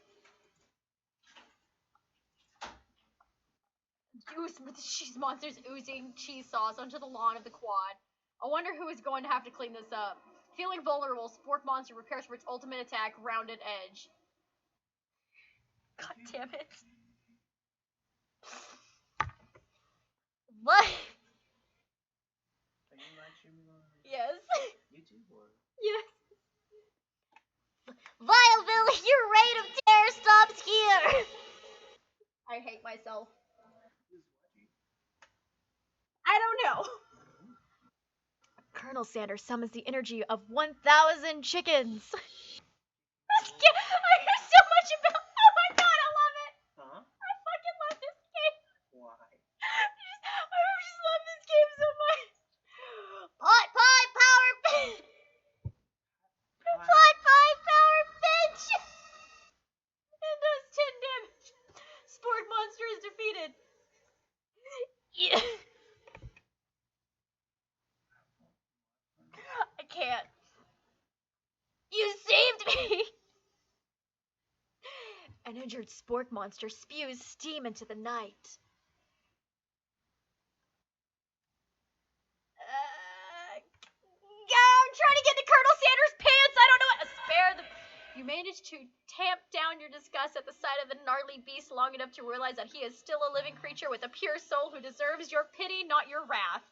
Cheese monsters oozing cheese sauce onto the lawn of the quad. I wonder who is going to have to clean this up. Feeling vulnerable, Spork Monster prepares for its ultimate attack, Rounded Edge. God damn it. What? Are you watching Yes. YouTube or? Yes. Vileville, your reign of terror stops here! I hate myself. Who's watching? I don't know. Colonel Sanders summons the energy of 1,000 chickens. I hear so much about. Oh my god, I love it. Huh? I fucking love this game. Why? I just love this game so much. Pot pie power bitch. Pot pie power bitch. It does 10 damage. Sport monster is defeated. Yeah. I can't. You saved me. An injured spork monster spews steam into the night. I'm trying to get to Colonel Sanders' pants. I don't know what. Spare the. You manage to tamp down your disgust at the sight of the gnarly beast long enough to realize that he is still a living creature with a pure soul who deserves your pity, not your wrath.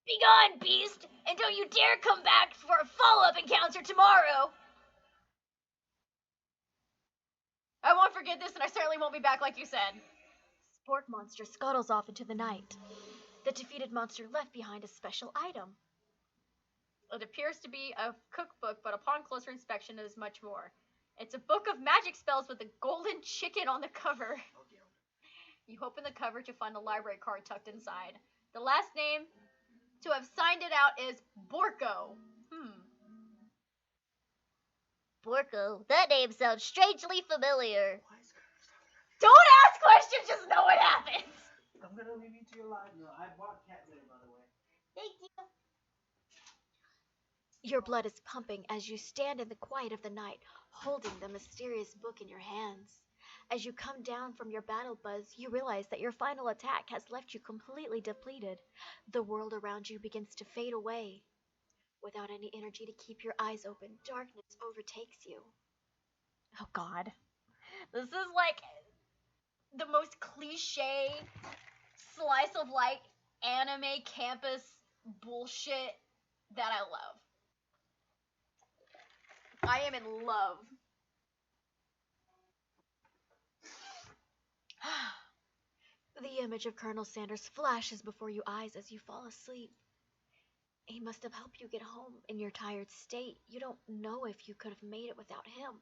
Begone, beast, and don't you dare come back for a follow-up encounter tomorrow. I won't forget this, and I certainly won't be back like you said. Sport monster scuttles off into the night. The defeated monster left behind a special item. It appears to be a cookbook, but upon closer inspection, it is much more. It's a book of magic spells with a golden chicken on the cover. You open the cover to find a library card tucked inside. The last name to have signed it out is Borko. Borko, that name sounds strangely familiar. Why is Curtis talking? Don't ask questions, just know what happens. I'm gonna leave you to your life. No, I bought cat litter, by the way. Thank you. Your blood is pumping as you stand in the quiet of the night, holding the mysterious book in your hands. As you come down from your battle buzz, you realize that your final attack has left you completely depleted. The world around you begins to fade away. Without any energy to keep your eyes open, darkness overtakes you. Oh god. This is like the most cliche slice of life anime campus bullshit that I love. I am in love. The image of Colonel Sanders flashes before your eyes as you fall asleep. He must have helped you get home in your tired state. You don't know if you could have made it without him.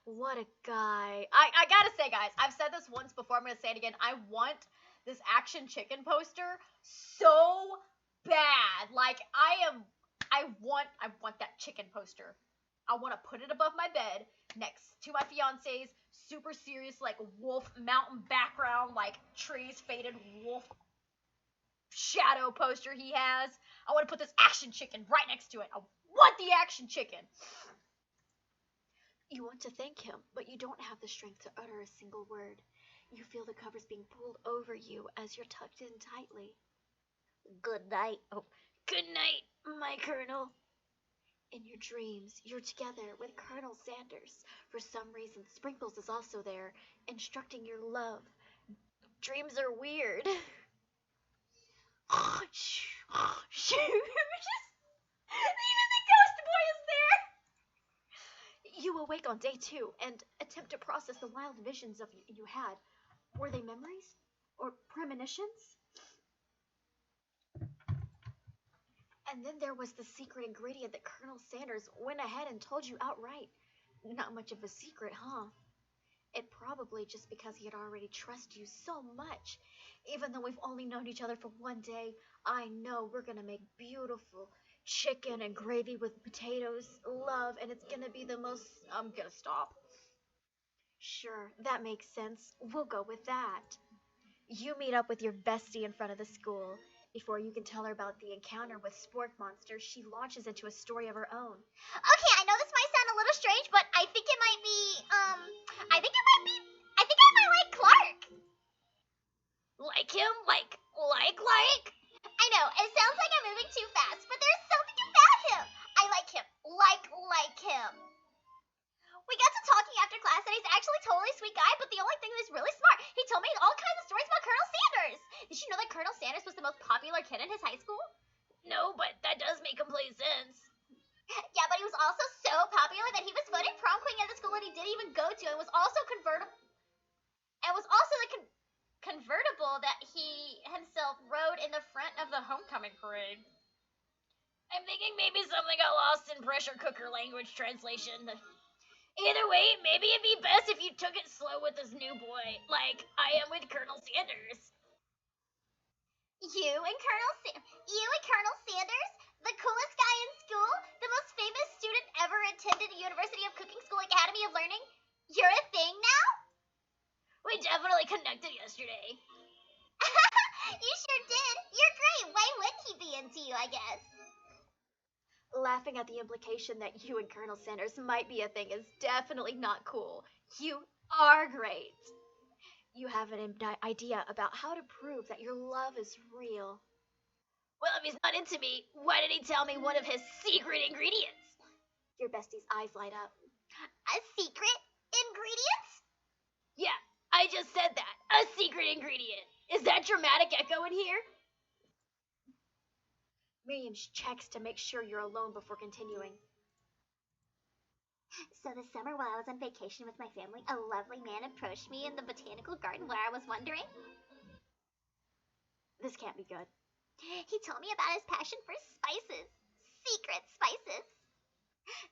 What a guy. I gotta say, guys, I've said this once before, I'm gonna say it again. I want this Action Chicken poster so bad. Like, I want that chicken poster. I want to put it above my bed next to my fiance's super serious, like, wolf mountain background, like, trees faded wolf shadow poster he has. I want to put this Action Chicken right next to it. I want the Action Chicken. You want to thank him, but you don't have the strength to utter a single word. You feel the covers being pulled over you as you're tucked in tightly. Good night. Oh, good night, my Colonel. In your dreams, you're together with Colonel Sanders. For some reason, Sprinkles is also there, instructing your love. Dreams are weird. Even the ghost boy is there! You awake on day 2 and attempt to process the wild visions of you had. Were they memories? Or premonitions? And then there was the secret ingredient that Colonel Sanders went ahead and told you outright. Not much of a secret, huh? It probably just because he had already trusted you so much. Even though we've only known each other for one day, I know we're gonna make beautiful chicken and gravy with potatoes, love, and it's gonna be the most... I'm gonna stop. Sure, that makes sense. We'll go with that. You meet up with your bestie in front of the school. Before you can tell her about the encounter with Spork Monster, she launches into a story of her own. Okay, I know this might sound a little strange, but I think it might be, I think I might like Clark. Like him? Like? I know, it sounds like I'm moving too fast, but there's something about him. I like him. Like him. We got to talking after class, and he's actually a totally sweet guy, but the only thing is really smart. He told me all kinds of stories about Colonel Sanders. Did you know that Colonel Sanders was the most popular kid in his high school? No, but that does make complete sense. Yeah, but he was also so popular that he was voted prom queen at the school that he didn't even go to, and was also the convertible that he himself rode in the front of the homecoming parade. I'm thinking maybe something got lost in pressure cooker language translation. Either way, maybe it'd be best if you took it slow with this new boy, like I am with Colonel Sanders. You and Colonel Sanders, the coolest guy in school, the most famous student ever attended a University of Cooking School Academy of Learning. You're a thing now? We definitely connected yesterday. You sure did. You're great. Why wouldn't he be into you, I guess? Laughing at the implication that you and Colonel Sanders might be a thing is definitely not cool. You are great. You have an idea about how to prove that your love is real. Well, if he's not into me, why did he tell me one of his secret ingredients? Your bestie's eyes light up. A secret ingredient? Yeah, I just said that. A secret ingredient. Is that dramatic echo in here? Miriam checks to make sure you're alone before continuing. So this summer while I was on vacation with my family, a lovely man approached me in the botanical garden where I was wandering. This can't be good. He told me about his passion for spices. Secret spices.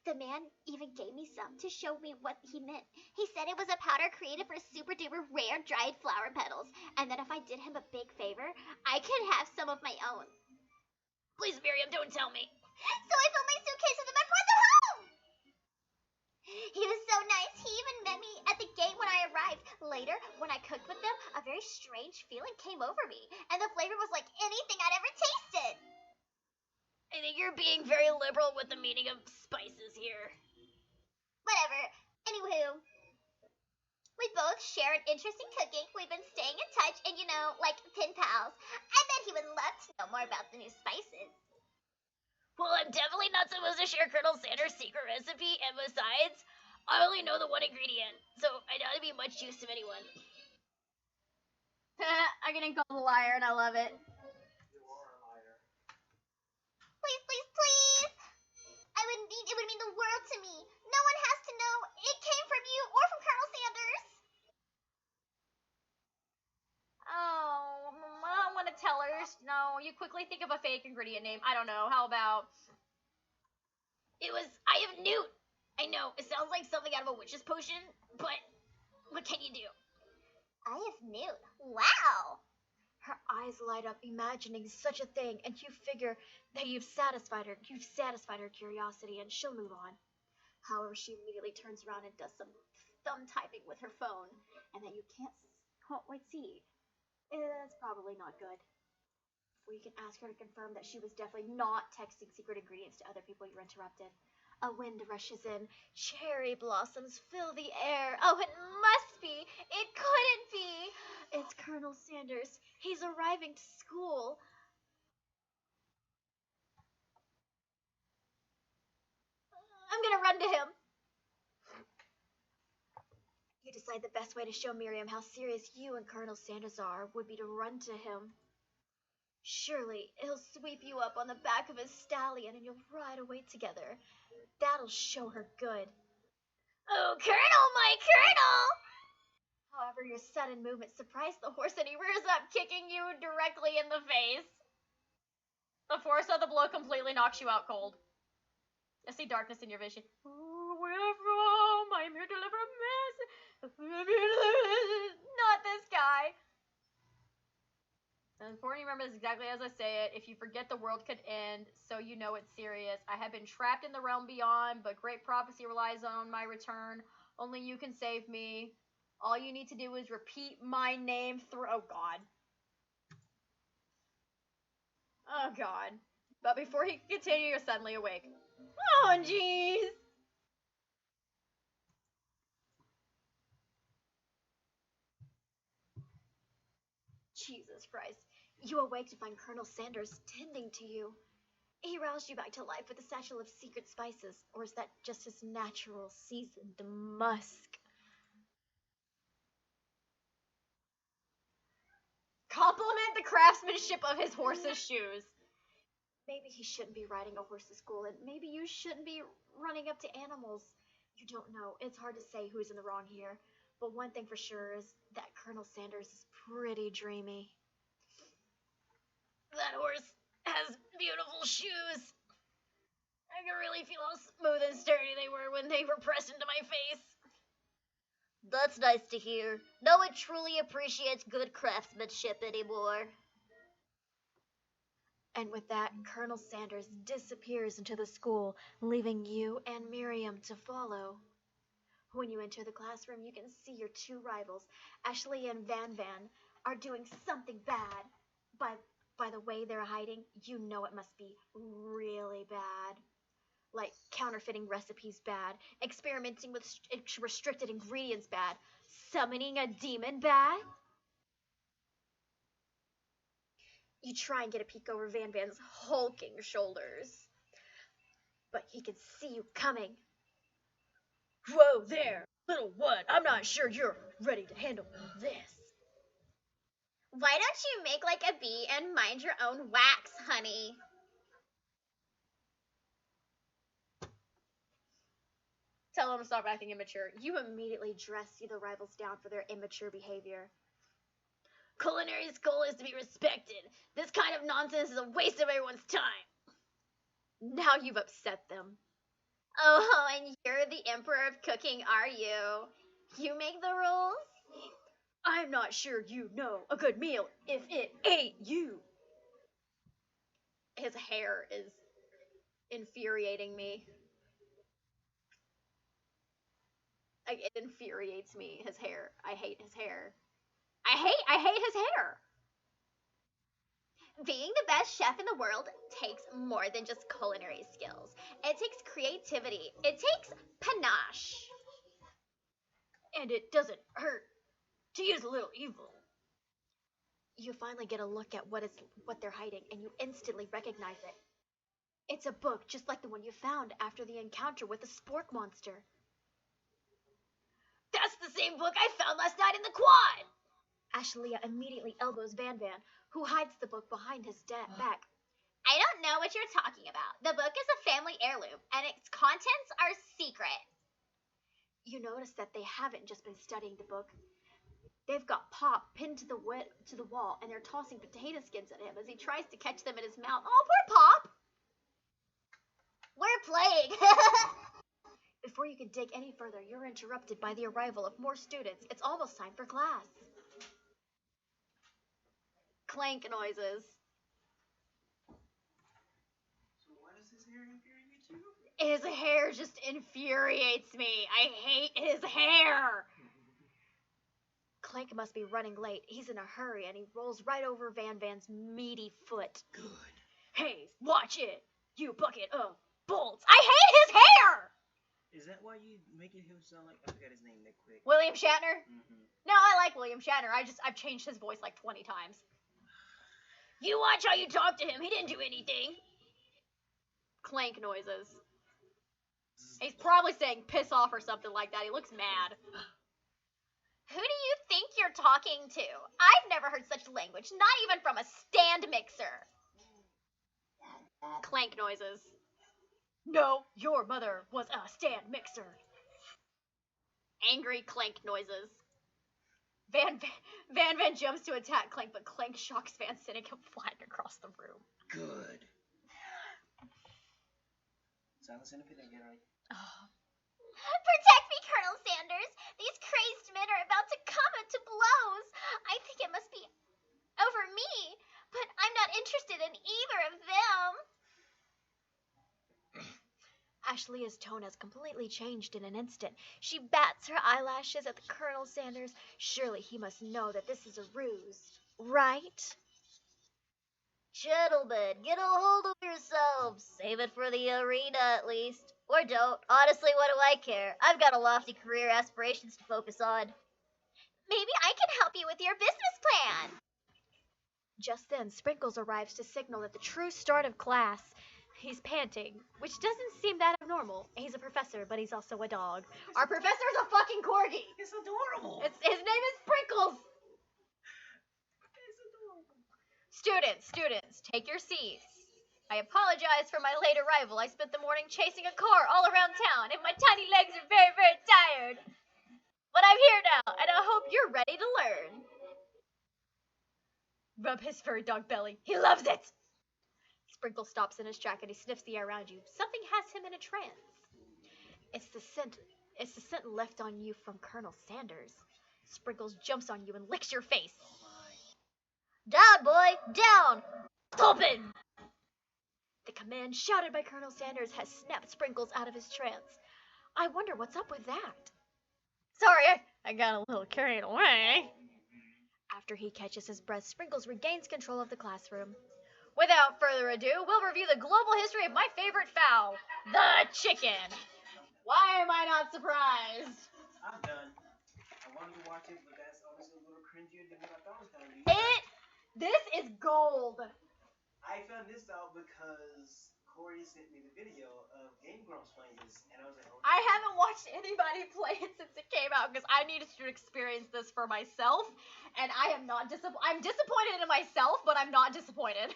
The man even gave me some to show me what he meant. He said it was a powder created for super duper rare dried flower petals, and that if I did him a big favor, I could have some of my own. Please, Miriam, don't tell me. So I filled my suitcase with them and brought them home! He was so nice. He even met me at the gate when I arrived. Later, when I cooked with them, a very strange feeling came over me, and the flavor was like anything I'd ever tasted. I think you're being very liberal with the meaning of spices here. Whatever. Anywho, we both share an interest in cooking. We've been staying in touch and, like pen pals. I bet he would love to know more about the new spices. Well, I'm definitely not supposed to share Colonel Sanders' secret recipe, and besides, I only know the one ingredient, so I doubt it'd be much use to anyone. I'm getting called a liar, and I love it. You are a liar. Please, please, please. It would mean the world to me. No one has to know it came from you or from Colonel Sanders. Oh, I don't want to tell her. No, you quickly think of a fake ingredient name. I don't know. How about... I have newt. I know, it sounds like something out of a witch's potion, but what can you do? I have newt. Wow. Her eyes light up, imagining such a thing, and you figure that you've satisfied her curiosity, and she'll move on. However, she immediately turns around and does some thumb typing with her phone, and that you can't quite see. It's probably not good. Or you can ask her to confirm that she was definitely not texting secret ingredients to other people you interrupted. A wind rushes in. Cherry blossoms fill the air. Oh, it must be. It couldn't be. It's Colonel Sanders. He's arriving to school. I'm gonna run to him. You decide the best way to show Miriam how serious you and Colonel Sanders are would be to run to him. Surely he'll sweep you up on the back of his stallion and you'll ride away together. That'll show her good. Oh, Colonel, my Colonel! However, your sudden movement surprised the horse and he rears up, kicking you directly in the face. The force of the blow completely knocks you out cold. I see darkness in your vision. Oh, where from? I'm here to deliver a message. Not this guy. And important you remember this exactly as I say it. If you forget the world could end, so you know it's serious. I have been trapped in the realm beyond, but great prophecy relies on my return. Only you can save me. All you need to do is repeat my name through... Oh, God. Oh, God. But before he can continue, you're suddenly awake. Oh, jeez. Jesus Christ. You awake to find Colonel Sanders tending to you. He roused you back to life with a satchel of secret spices, or is that just his natural seasoned musk? Compliment the craftsmanship of his horse's shoes. Maybe he shouldn't be riding a horse to school, and maybe you shouldn't be running up to animals. You don't know. It's hard to say who's in the wrong here. But one thing for sure is that Colonel Sanders is pretty dreamy. That horse has beautiful shoes. I can really feel how smooth and sturdy they were when they were pressed into my face. That's nice to hear. No one truly appreciates good craftsmanship anymore. And with that, Colonel Sanders disappears into the school, leaving you and Miriam to follow. When you enter the classroom, you can see your two rivals, Ashley and Van Van, are doing something bad. By the way they're hiding, you know it must be really bad. Like counterfeiting recipes bad, experimenting with restricted ingredients bad, summoning a demon bad. You try and get a peek over Van Van's hulking shoulders, but he can see you coming. Whoa there, little one, I'm not sure you're ready to handle this. Why don't you make like a bee and mind your own wax, honey? Tell him to stop acting immature. You immediately dress the rivals down for their immature behavior. Culinary school is to be respected. This kind of nonsense is a waste of everyone's time. Now you've upset them. Oh, and you're the emperor of cooking, are you? You make the rules? I'm not sure you know a good meal if it ain't you. His hair is infuriating me. It infuriates me, his hair. I hate his hair. I hate his hair. Being the best chef in the world takes more than just culinary skills. It takes creativity. It takes panache. And it doesn't hurt to use a little evil. You finally get a look at what they're hiding, and you instantly recognize it. It's a book just like the one you found after the encounter with the spork monster. That's the same book I found last night in the quad! Ashley immediately elbows Van Van, who hides the book behind his back. I don't know what you're talking about. The book is a family heirloom, and its contents are secret. You notice that they haven't just been studying the book. They've got Pop pinned to the wall, and they're tossing potato skins at him as he tries to catch them in his mouth. Oh, poor Pop! We're playing! Before you can dig any further, you're interrupted by the arrival of more students. It's almost time for class. Clank noises. So why does his hair infuriate you? His hair just infuriates me. I hate his hair. Clank must be running late. He's in a hurry, and he rolls right over Van Van's meaty foot. Good. Hey, watch it, you bucket of bolts. I hate his hair! Is that why you making him sound like, I forgot his name that quick. William Shatner? Mm-hmm. No, I like William Shatner. I've changed his voice like 20 times. You watch how you talk to him. He didn't do anything. Clank noises. He's probably saying piss off or something like that. He looks mad. Who do you think you're talking to? I've never heard such language, not even from a stand mixer. Clank noises. No, your mother was a stand mixer. Angry Clank noises. Van Van jumps to attack Clank, but Clank shocks Van, sending him flying across the room. Good. Silence anything again, right? Oh. Protect me, Colonel Sanders! These crazed men are about to come into blows! I think it must be over me, but I'm not interested in either of them. Ashley's tone has completely changed in an instant. She bats her eyelashes at the Colonel Sanders. Surely he must know that this is a ruse, right? Gentlemen, get a hold of yourselves. Save it for the arena, at least. Or don't. Honestly, what do I care? I've got a lofty career aspirations to focus on. Maybe I can help you with your business plan. Just then, Sprinkles arrives to signal that the true start of class. He's panting, which doesn't seem that abnormal. He's a professor, but he's also a dog. Our professor's a fucking corgi. It's adorable. His name is Sprinkles. It's adorable. Students, take your seats. I apologize for my late arrival. I spent the morning chasing a car all around town, and my tiny legs are very, very tired. But I'm here now, and I hope You're ready to learn. Rub his furry dog belly. He loves it. Sprinkle stops in his track and he sniffs the air around you. Something has him in a trance. It's the scent. It's the scent left on you from Colonel Sanders. Sprinkles jumps on you and licks your face. Down, boy, down. Open. The command shouted by Colonel Sanders has snapped Sprinkles out of his trance. I wonder what's up with that. Sorry, I got a little carried away. After he catches his breath, Sprinkles regains control of the classroom. Without further ado, we'll review the global history of my favorite fowl, the chicken. Why am I not surprised? I'm done. I wanted to watch it, but that's honestly a little cringier than what I thought it was gonna be. This is gold. I found this out because Corey sent me the video of Game Grumps playing this, and I was like, oh, I haven't watched anybody play it since it came out because I needed to experience this for myself, and I am not disappointed. I'm disappointed in myself, but I'm not disappointed.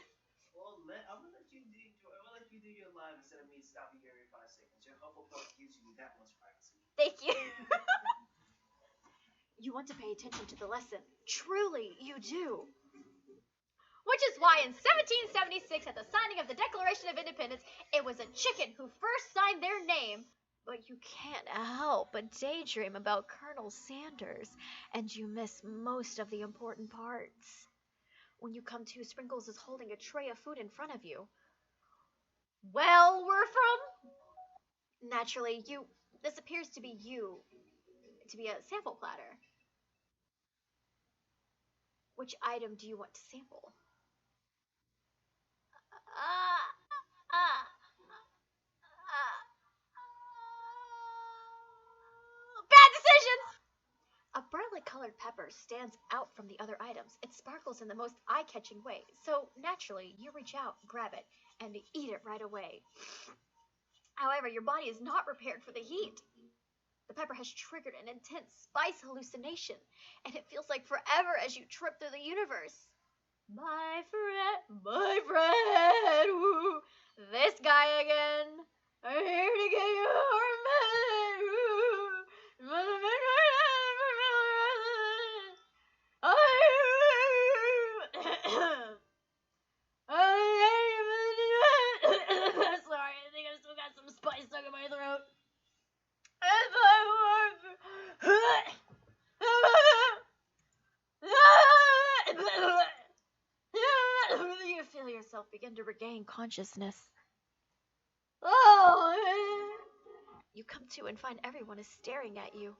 well, I'm gonna let you do your live instead of me stopping you every 5 seconds. Your Hufflepuff gives you that much privacy. Thank you. You want to pay attention to the lesson. Truly, you do. Which is why in 1776, at the signing of the Declaration of Independence, it was a chicken who first signed their name. But you can't help but daydream about Colonel Sanders, and you miss most of the important parts. When you come to, Sprinkles is holding a tray of food in front of you. Well, we're from... Naturally, this appears to be a sample platter. Which item do you want to sample? Bad decisions! A brightly colored pepper stands out from the other items. It sparkles in the most eye-catching way, so naturally you reach out, grab it, and eat it right away. However, your body is not prepared for the heat. The pepper has triggered an intense spice hallucination, and it feels like forever as you trip through the universe. My friend, woo, this guy again. I'm here to get your man, woo. Sorry, I think I still got some spice stuck in my throat. You feel yourself begin to regain consciousness. Oh! You come to and find everyone is staring at you.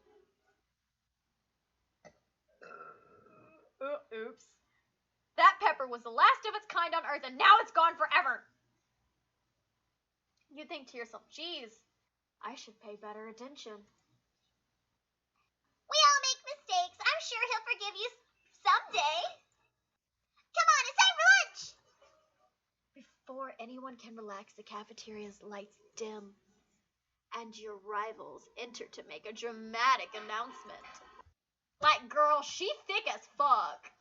Oops. That pepper was the last of its kind on Earth, and now it's gone forever. You think to yourself, geez, I should pay better attention. We all make mistakes. I'm sure he'll forgive you someday. Come on, it's time for lunch. Before anyone can relax, the cafeteria's lights dim, and your rivals enter to make a dramatic announcement. Like, girl, she thick as fuck.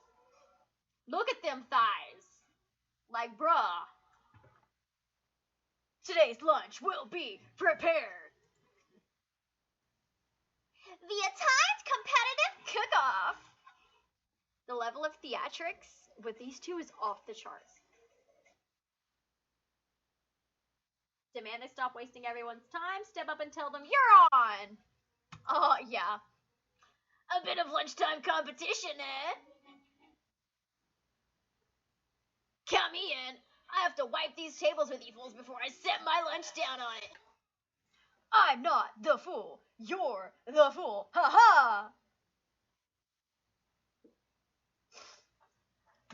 Look at them thighs. Like, bruh. Today's lunch will be prepared. The timed competitive Cook-off. The level of theatrics with these two is off the charts. Demand they stop wasting everyone's time, step up and tell them you're on. Oh, yeah. A bit of lunchtime competition, eh? Count me in. I have to wipe these tables with you fools before I set my lunch down on it. I'm not the fool. You're the fool. Ha-ha!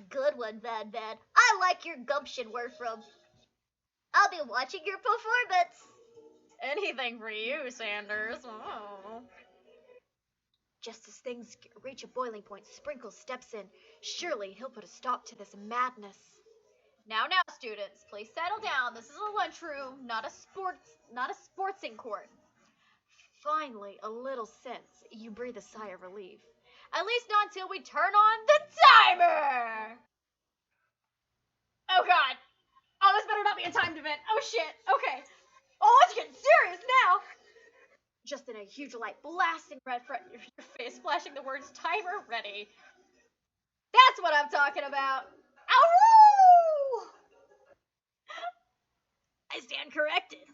Good one, Bad Bad. I like your gumption word from. I'll be watching your performance. Anything for you, Sanders. Oh. Just as things reach a boiling point, Sprinkles steps in. Surely he'll put a stop to this madness. Now, students, please settle down. This is a lunchroom, not a sportsing court. Finally, a little sense. You breathe a sigh of relief. At least not until we turn on the timer! Oh, God. Oh, this better not be a timed event. Oh, shit. Okay. Oh, it's getting serious now. just then a huge light blasting right in front of your face, flashing the words "Timer ready." That's what I'm talking about. Ow! I stand corrected.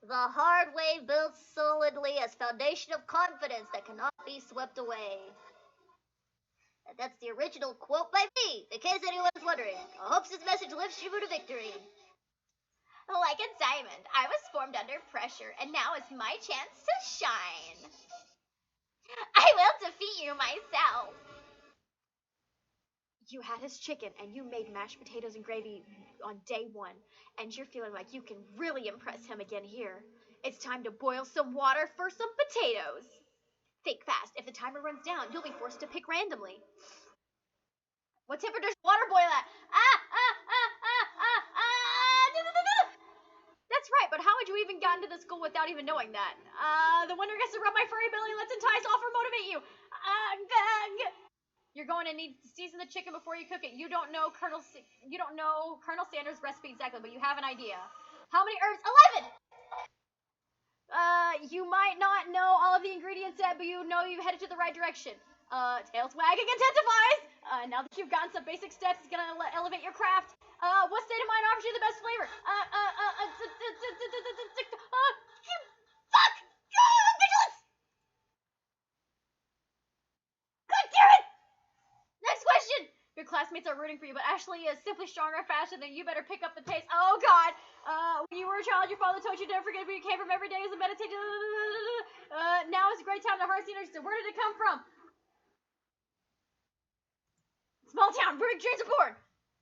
The hard way built solidly as foundation of confidence that cannot be swept away. And that's the original quote by me, in case anyone is wondering. I hope this message lifts you to victory. Like a diamond, I was formed under pressure, and now is my chance to shine. I will defeat you myself. You had his chicken and you made mashed potatoes and gravy on day one, and you're feeling like you can really impress him again here. It's time to boil some water for some potatoes. Think fast. If the timer runs down, you'll be forced to pick randomly. What temperature does water boil at? That's right, but how had you even gotten to the school without even knowing that? The winner gets to rub my furry belly and let's entice, offer, motivate you. You're going to need to season the chicken before you cook it. You don't know Colonel Sanders' recipe exactly, but you have an idea. How many herbs? 11! You might not know all of the ingredients yet, but you know you headed to the right direction. Tails wagging intensifies. Now that you've gotten some basic steps, it's gonna elevate your craft. What state of mind offers you the best flavor? Fuck! Vigilance! God damn it! Next question! Your classmates are rooting for you, but Ashley is simply stronger and faster than you. Better pick up the pace. Oh, God. When you were a child, your father told you never forget where you came from every day as a meditation. Now is a great time to heart scenery. So where did it come from? Small town. Big dreams are born.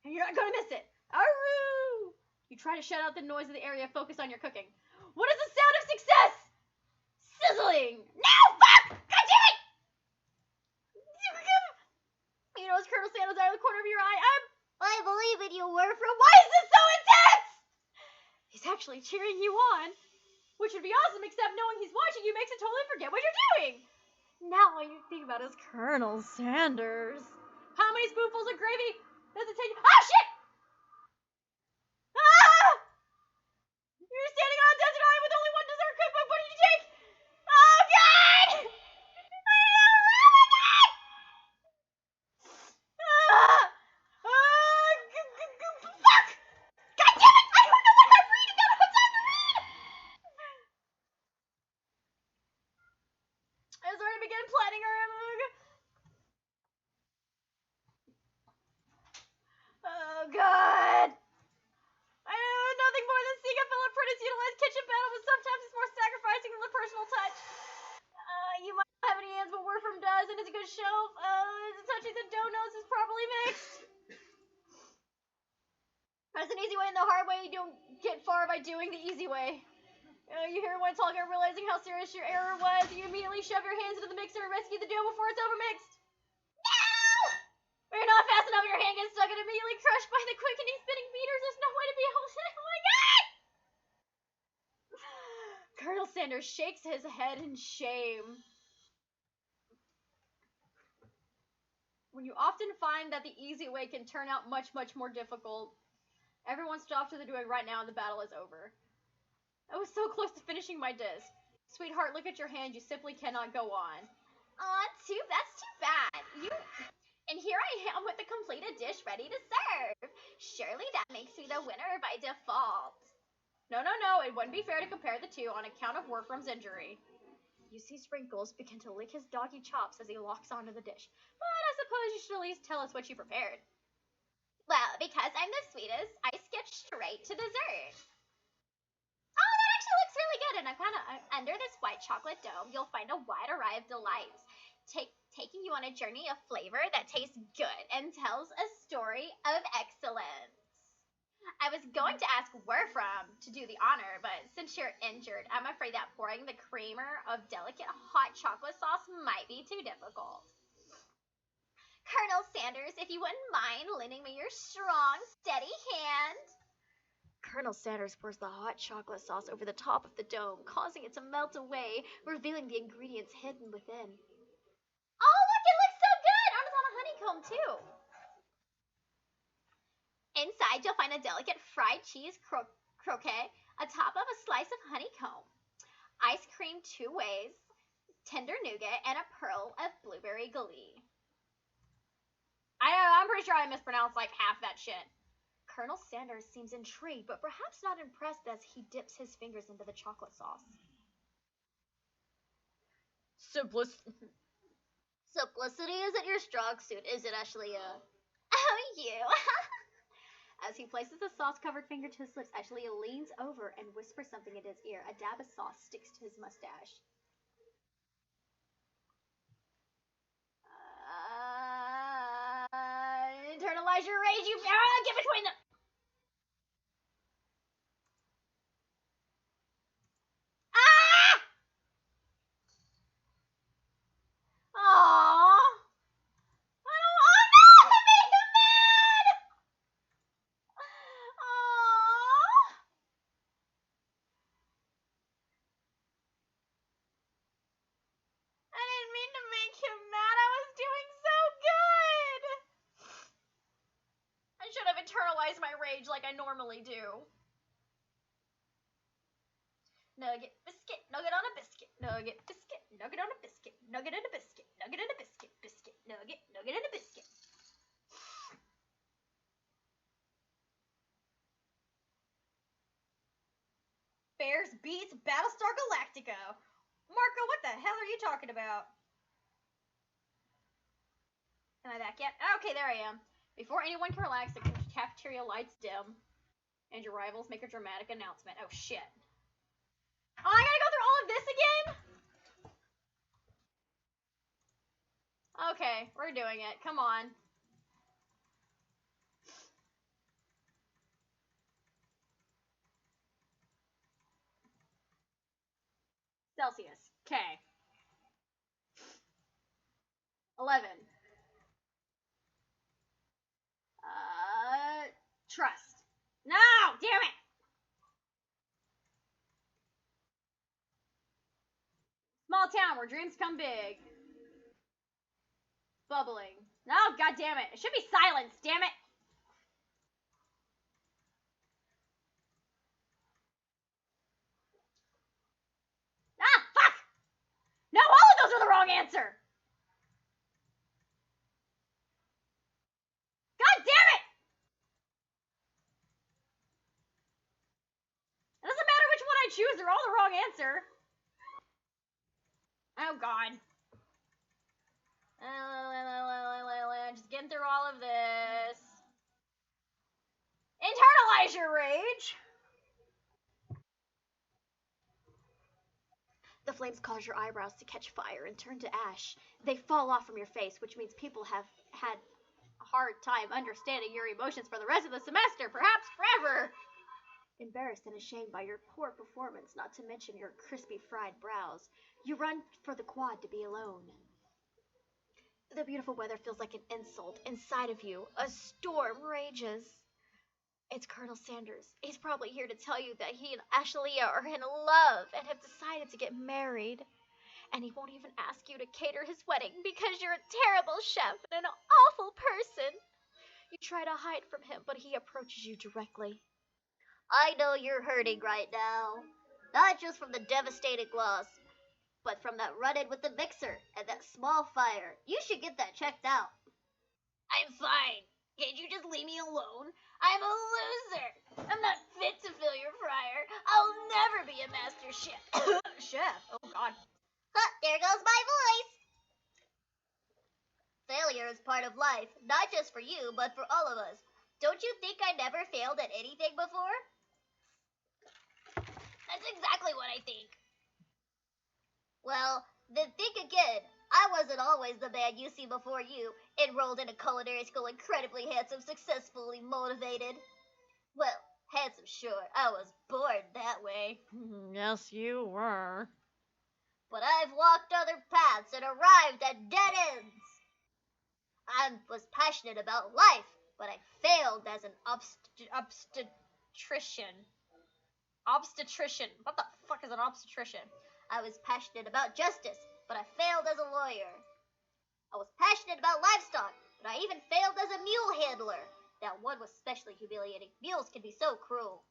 And you're not going to miss it. Aroo! You try to shut out the noise of the area. Focus on your cooking. What is the sound of success? Sizzling. No! Fuck! God damn it! You notice Colonel Sanders out of the corner of your eye. I believe in you, Werfram. Why is this so intense? He's actually cheering you on, which would be awesome, except knowing he's watching you makes it totally forget what you're doing. Now all you think about is Colonel Sanders. How many spoonfuls of gravy does it take? Ah, shit! Ah! You're standing on a desert island with only one dessert cookbook. What did you take? Oh, God! Fuck! God damn it! I don't know what I'm reading. I don't have time to read. I was already beginning planning our. Oh, God! I know nothing more than seeing a fellow apprentice utilize kitchen battle, but sometimes it's more sacrificing than the personal touch. You might not have any hands, but Werfram does, and it's a good shelf. Touching the donuts is properly mixed. There's an easy way and the hard way. You don't get far by doing the easy way. You hear one talking, realizing how serious your error was. You immediately shove your hands into the mixer and rescue the dough before it's overmixed. No! You're not fast enough, your hand gets stuck and immediately crushed by the quickening spinning beaters. There's no way to be able to. Oh my God! Colonel Sanders shakes his head in shame. When you often find that the easy way can turn out much, much more difficult. Everyone stop to the doing right now and the battle is over. I was so close to finishing my disc. Sweetheart, look at your hand. You simply cannot go on. Aw, that's too bad. And here I am with a completed dish ready to serve. Surely that makes me the winner by default. No. It wouldn't be fair to compare the two on account of Werfram's injury. You see Sprinkles begin to lick his doggy chops as he locks onto the dish. But I suppose you should at least tell us what you prepared. Well, because I'm the sweetest, I skipped straight to dessert. Oh, that actually looks really good. And I'm kind of under this white chocolate dome, you'll find a wide array of delights, taking you on a journey of flavor that tastes good and tells a story of excellence. I was going to ask Werfram to do the honor, but since you're injured, I'm afraid that pouring the creamer of delicate hot chocolate sauce might be too difficult. Colonel Sanders, if you wouldn't mind lending me your strong, steady hand. Colonel Sanders pours the hot chocolate sauce over the top of the dome, causing it to melt away, revealing the ingredients hidden within. Oh, look, it looks so good! Oh, it's on a honeycomb, too. Inside, you'll find a delicate fried cheese croquette atop of a slice of honeycomb. ice cream 2 ways, tender nougat, and a pearl of blueberry glee. I'm pretty sure I mispronounced like half that shit. Colonel Sanders seems intrigued, but perhaps not impressed as he dips his fingers into the chocolate sauce. Simplicity isn't your strong suit, is it, Ashley? Oh, you. As he places the sauce-covered finger to his lips, Ashley leans over and whispers something in his ear. A dab of sauce sticks to his mustache. Internalize your rage, you... get between them! Ah! Aww. I don't... Oh no! I made him mad! Aww. I didn't mean to make him mad. I was doing so good. I should have internalized my rage like I normally do. Nugget, biscuit, nugget on a biscuit, nugget, biscuit, nugget on a biscuit, nugget and a biscuit, nugget and a biscuit, biscuit, nugget, nugget and a biscuit. Bears beats Battlestar Galactica. Marco, what the hell are you talking about? Am I back yet? Okay, there I am. Before anyone can relax, the cafeteria lights dim, and your rivals make a dramatic announcement. Oh shit. Oh, I gotta go through all of this again? Okay, we're doing it. Come on. Celsius. Okay. 11. Trust. No! Damn it! Small town where dreams come big. Bubbling. No, god damn it. It should be silence, damn it. Ah, fuck! No, all of those are the wrong answer! God damn it! It doesn't matter which one I choose, they're all the wrong answer. Oh god. Just getting through all of this. Internalize your rage! The flames cause your eyebrows to catch fire and turn to ash. They fall off from your face, which means people have had a hard time understanding your emotions for the rest of the semester, perhaps forever. Embarrassed and ashamed by your poor performance, not to mention your crispy fried brows, you run for the quad to be alone. The beautiful weather feels like an insult inside of you. A storm rages. It's Colonel Sanders. He's probably here to tell you that he and Ashley are in love and have decided to get married. And he won't even ask you to cater his wedding because you're a terrible chef and an awful person. You try to hide from him, but he approaches you directly. I know you're hurting right now. Not just from the devastating loss, but from that run-in with the mixer and that small fire. You should get that checked out. I'm fine. Can't you just leave me alone? I'm a loser. I'm not fit to fill your fryer. I'll never be a master chef. Chef? Oh, God. Huh, there goes my voice. Failure is part of life, not just for you, but for all of us. Don't you think I never failed at anything before? That's exactly what I think. Well, then think again. I wasn't always the man you see before you, enrolled in a culinary school, incredibly handsome, successfully motivated. Well, handsome, sure. I was born that way. Yes, you were. But I've walked other paths and arrived at dead ends. I was passionate about life, but I failed as an obstetrician. Obstetrician. What the fuck is an obstetrician? I was passionate about justice, but I failed as a lawyer. I was passionate about livestock, but I even failed as a mule handler. That one was especially humiliating. Mules can be so cruel.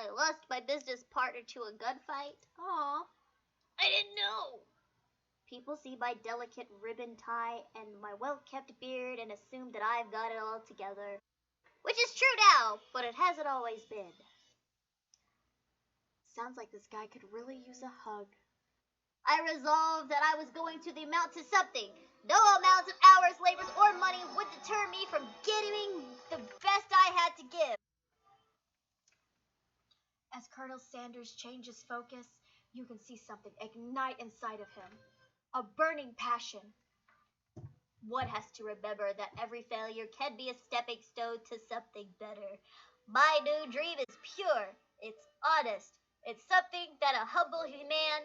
I lost my business partner to a gunfight. Aw. I didn't know. People see my delicate ribbon tie and my well-kept beard and assume that I've got it all together. Which is true now, but it hasn't always been. Sounds like this guy could really use a hug. I resolved that I was going to amount to something. No amount of hours, labors, or money would deter me from getting the best I had to give. As Colonel Sanders changes focus, you can see something ignite inside of him. A burning passion. One has to remember that every failure can be a stepping stone to something better. My new dream is pure. It's honest. It's something that a humble man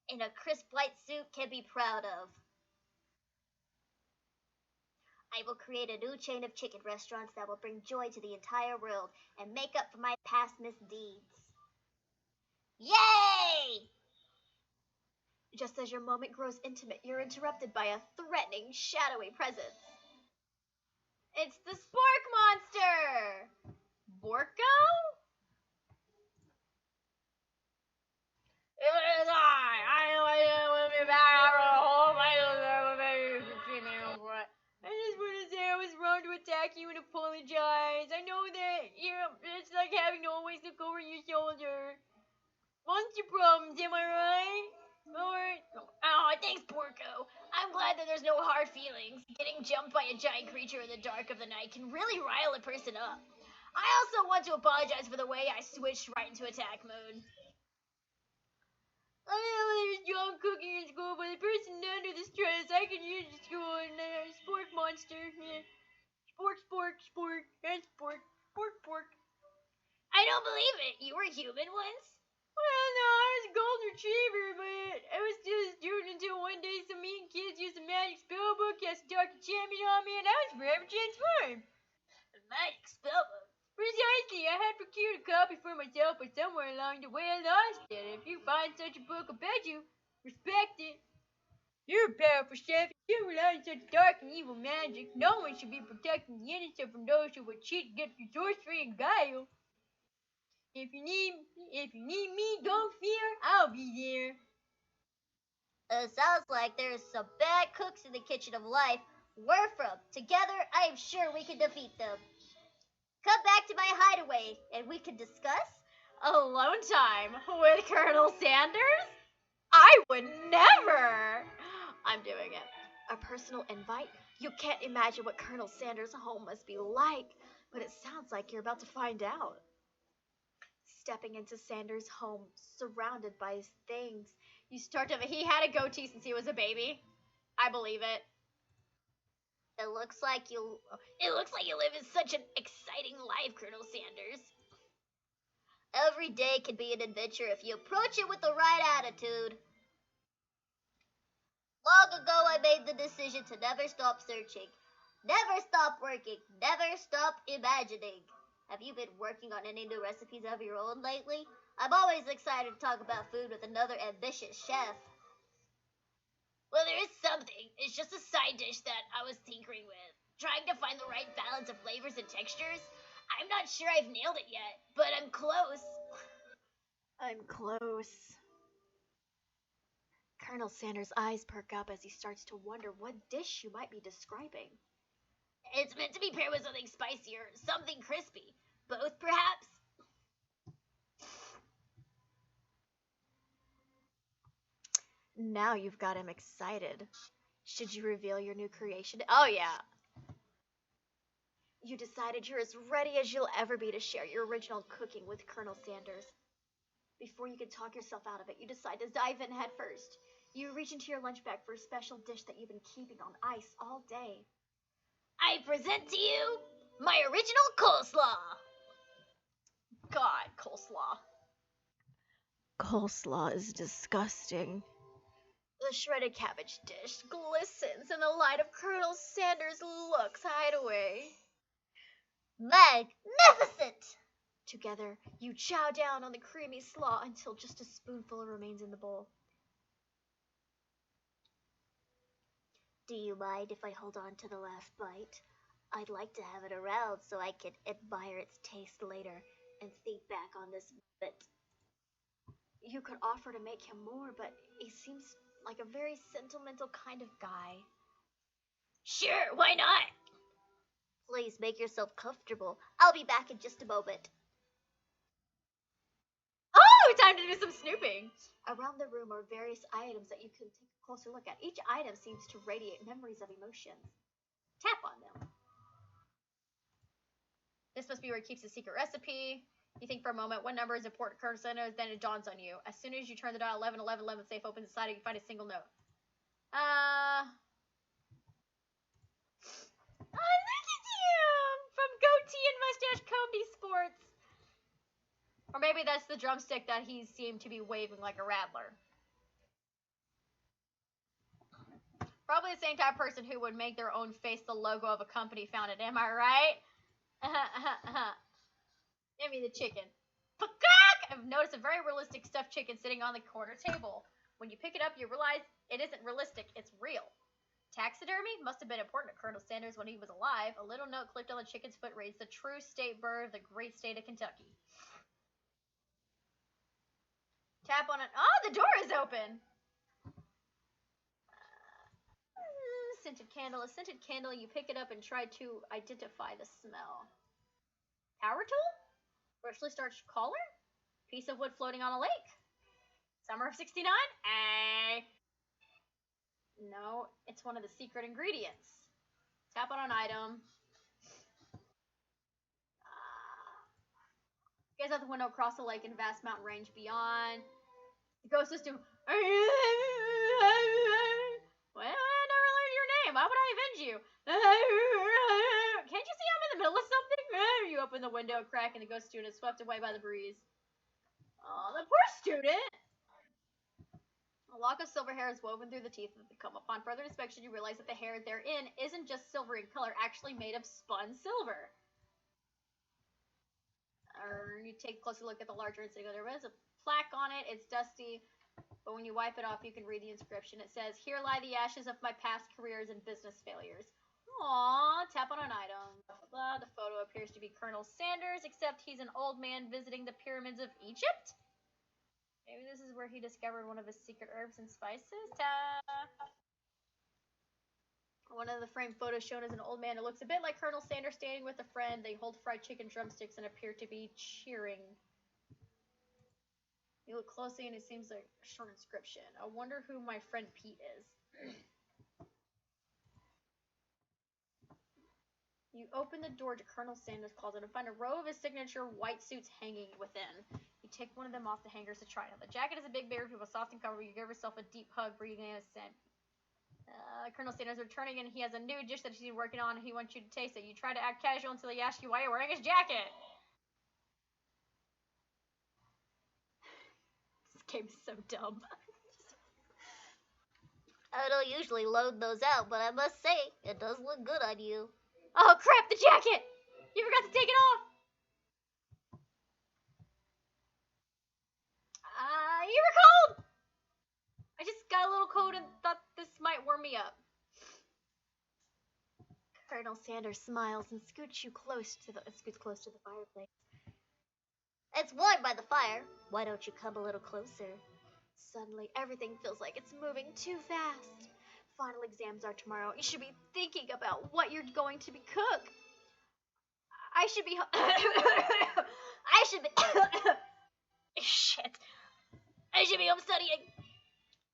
in a crisp white suit can be proud of. I will create a new chain of chicken restaurants that will bring joy to the entire world and make up for my past misdeeds. Yay! Just as your moment grows intimate, you're interrupted by a threatening, shadowy presence. It's the Spork Monster! Borko? It is I will be back I just want to say I was wrong to attack you and apologize. I know that it's like having to always look over your shoulder. Monster problems, am I right? Alright. Oh, thanks, Porco. I'm glad that there's no hard feelings. Getting jumped by a giant creature in the dark of the night can really rile a person up. I also want to apologize for the way I switched right into attack mode. I know there's John cooking in school, but the person under the stress, I can use the school and spork monster. Yeah. Spork. And spork. I don't believe it. You were human once? Well, no, I was a golden retriever, but I was still a student until one day some mean kids used a magic spellbook, cast a dark enchantment on me, and I was forever transformed. A magic spellbook? Precisely, I had procured a copy for myself, but somewhere along the way I lost it. If you find such a book, I bet you respect it. You're a powerful chef. If you rely on such dark and evil magic, no one should be protecting the innocent from those who would cheat against your sorcery and guile. If you need me, don't fear, I'll be there. Sounds like there's some bad cooks in the kitchen of life. We're from. Together, I am sure we can defeat them. Come back to my hideaway, and we can discuss. Alone time with Colonel Sanders? I would never! I'm doing it. A personal invite? You can't imagine what Colonel Sanders' home must be like, but it sounds like you're about to find out. Stepping into Sanders' home, surrounded by his things, you start to. He had a goatee since he was a baby. I believe it. It looks like you live in such an exciting life, Colonel Sanders. Every day can be an adventure if you approach it with the right attitude. Long ago, I made the decision to never stop searching, never stop working, never stop imagining. Have you been working on any new recipes of your own lately? I'm always excited to talk about food with another ambitious chef. Well, there is something. It's just a side dish that I was tinkering with, trying to find the right balance of flavors and textures. I'm not sure I've nailed it yet, but I'm close. I'm close. Colonel Sanders' eyes perk up as he starts to wonder what dish you might be describing. It's meant to be paired with something spicier, something crispy. Both, perhaps? Now you've got him excited. Should you reveal your new creation? Oh, yeah. You decided you're as ready as you'll ever be to share your original cooking with Colonel Sanders. Before you can talk yourself out of it, you decide to dive in head first. You reach into your lunch bag for a special dish that you've been keeping on ice all day. I present to you my original coleslaw. God, coleslaw. Coleslaw is disgusting. The shredded cabbage dish glistens in the light of Colonel Sanders' looks hideaway. Magnificent! Together, you chow down on the creamy slaw until just a spoonful remains in the bowl. Do you mind if I hold on to the last bite? I'd like to have it around so I can admire its taste later. and think back on this moment. You could offer to make him more, but he seems like a very sentimental kind of guy. Sure, why not? Please make yourself comfortable. I'll be back in just a moment. Oh, time to do some snooping. Around the room are various items that you can take a closer look at. Each item seems to radiate memories of emotions. Tap on them. This must be where he keeps his secret recipe. You think for a moment, what number is important to Colonel Sanders? Then it dawns on you. As soon as you turn the dial, 11, 11, 11, safe opens inside it, you find a single note. Oh, look at you! From Goatee and Mustache Combi Sports. Or maybe that's the drumstick that he seemed to be waving like a rattler. Probably the same type of person who would make their own face the logo of a company founded. Am I right? Give me the chicken. I've noticed a very realistic stuffed chicken sitting on the corner table. When you pick it up, you realize it isn't realistic, it's real. Taxidermy must have been important to Colonel Sanders when he was alive. A little note clipped on the chicken's foot reads, "The true state bird of the great state of Kentucky." Tap on it. Oh, the door is open. Scented candle. A scented candle, you pick it up and try to identify the smell. Power tool? Freshly starched collar? Piece of wood floating on a lake. Summer of 69? No, it's one of the secret ingredients. Tap on an item. Gaze out the window across the lake and vast mountain range beyond. The ghost is to. Well, I never learned your name. Why would I avenge you? Can't you see I'm in the middle of something? You open the window, crack, and the ghost student is swept away by the breeze. Oh, the poor student! A lock of silver hair is woven through the teeth of the comb. Upon further inspection, you realize that the hair therein isn't just silver in color, actually made of spun silver. You take a closer look at the larger incident. There is a plaque on it. It's dusty, but when you wipe it off, you can read the inscription. It says, "Here lie the ashes of my past careers and business failures." Aww, tap on an item. Blah, blah, blah. The photo appears to be Colonel Sanders, except he's an old man visiting the pyramids of Egypt. Maybe this is where he discovered one of his secret herbs and spices. One of the framed photos shown as an old man. It looks a bit like Colonel Sanders standing with a friend. They hold fried chicken drumsticks and appear to be cheering. You look closely and it seems like a short inscription. I wonder who my friend Pete is. You open the door to Colonel Sanders' closet and find a row of his signature white suits hanging within. You take one of them off the hangers to try on. The jacket is a big baby with soft and comfortable. You give yourself a deep hug, breathing in a scent. Colonel Sanders returning and he has a new dish that he's working on and he wants you to taste it. You try to act casual until he asks you why you're wearing his jacket. This game is so dumb. I don't usually load those out, but I must say, it does look good on you. Oh crap, the jacket! You forgot to take it off! You were cold! I just got a little cold and thought this might warm me up. Colonel Sanders smiles and scoots close to the fireplace. It's warmed by the fire. Why don't you come a little closer? Suddenly, everything feels like it's moving too fast. Final exams are tomorrow. You should be thinking about what you're going to cook. I should be. Shit. I should be home studying.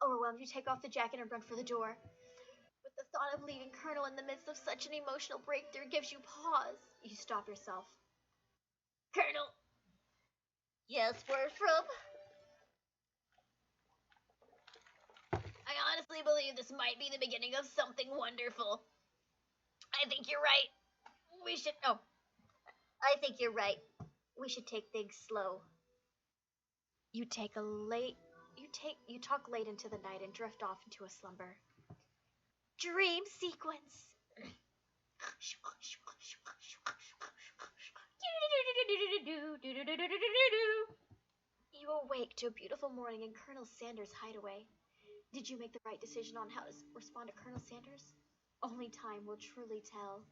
Overwhelmed, you take off the jacket and run for the door. With the thought of leaving Colonel in the midst of such an emotional breakthrough gives you pause. You stop yourself. Colonel. Yes, where's from? I honestly believe this might be the beginning of something wonderful. I think you're right. We should. Oh. I think you're right. We should take things slow. You talk late into the night and drift off into a slumber. Dream sequence. You awake to a beautiful morning in Colonel Sanders' hideaway. Did you make the right decision on how to respond to Colonel Sanders? Only time will truly tell.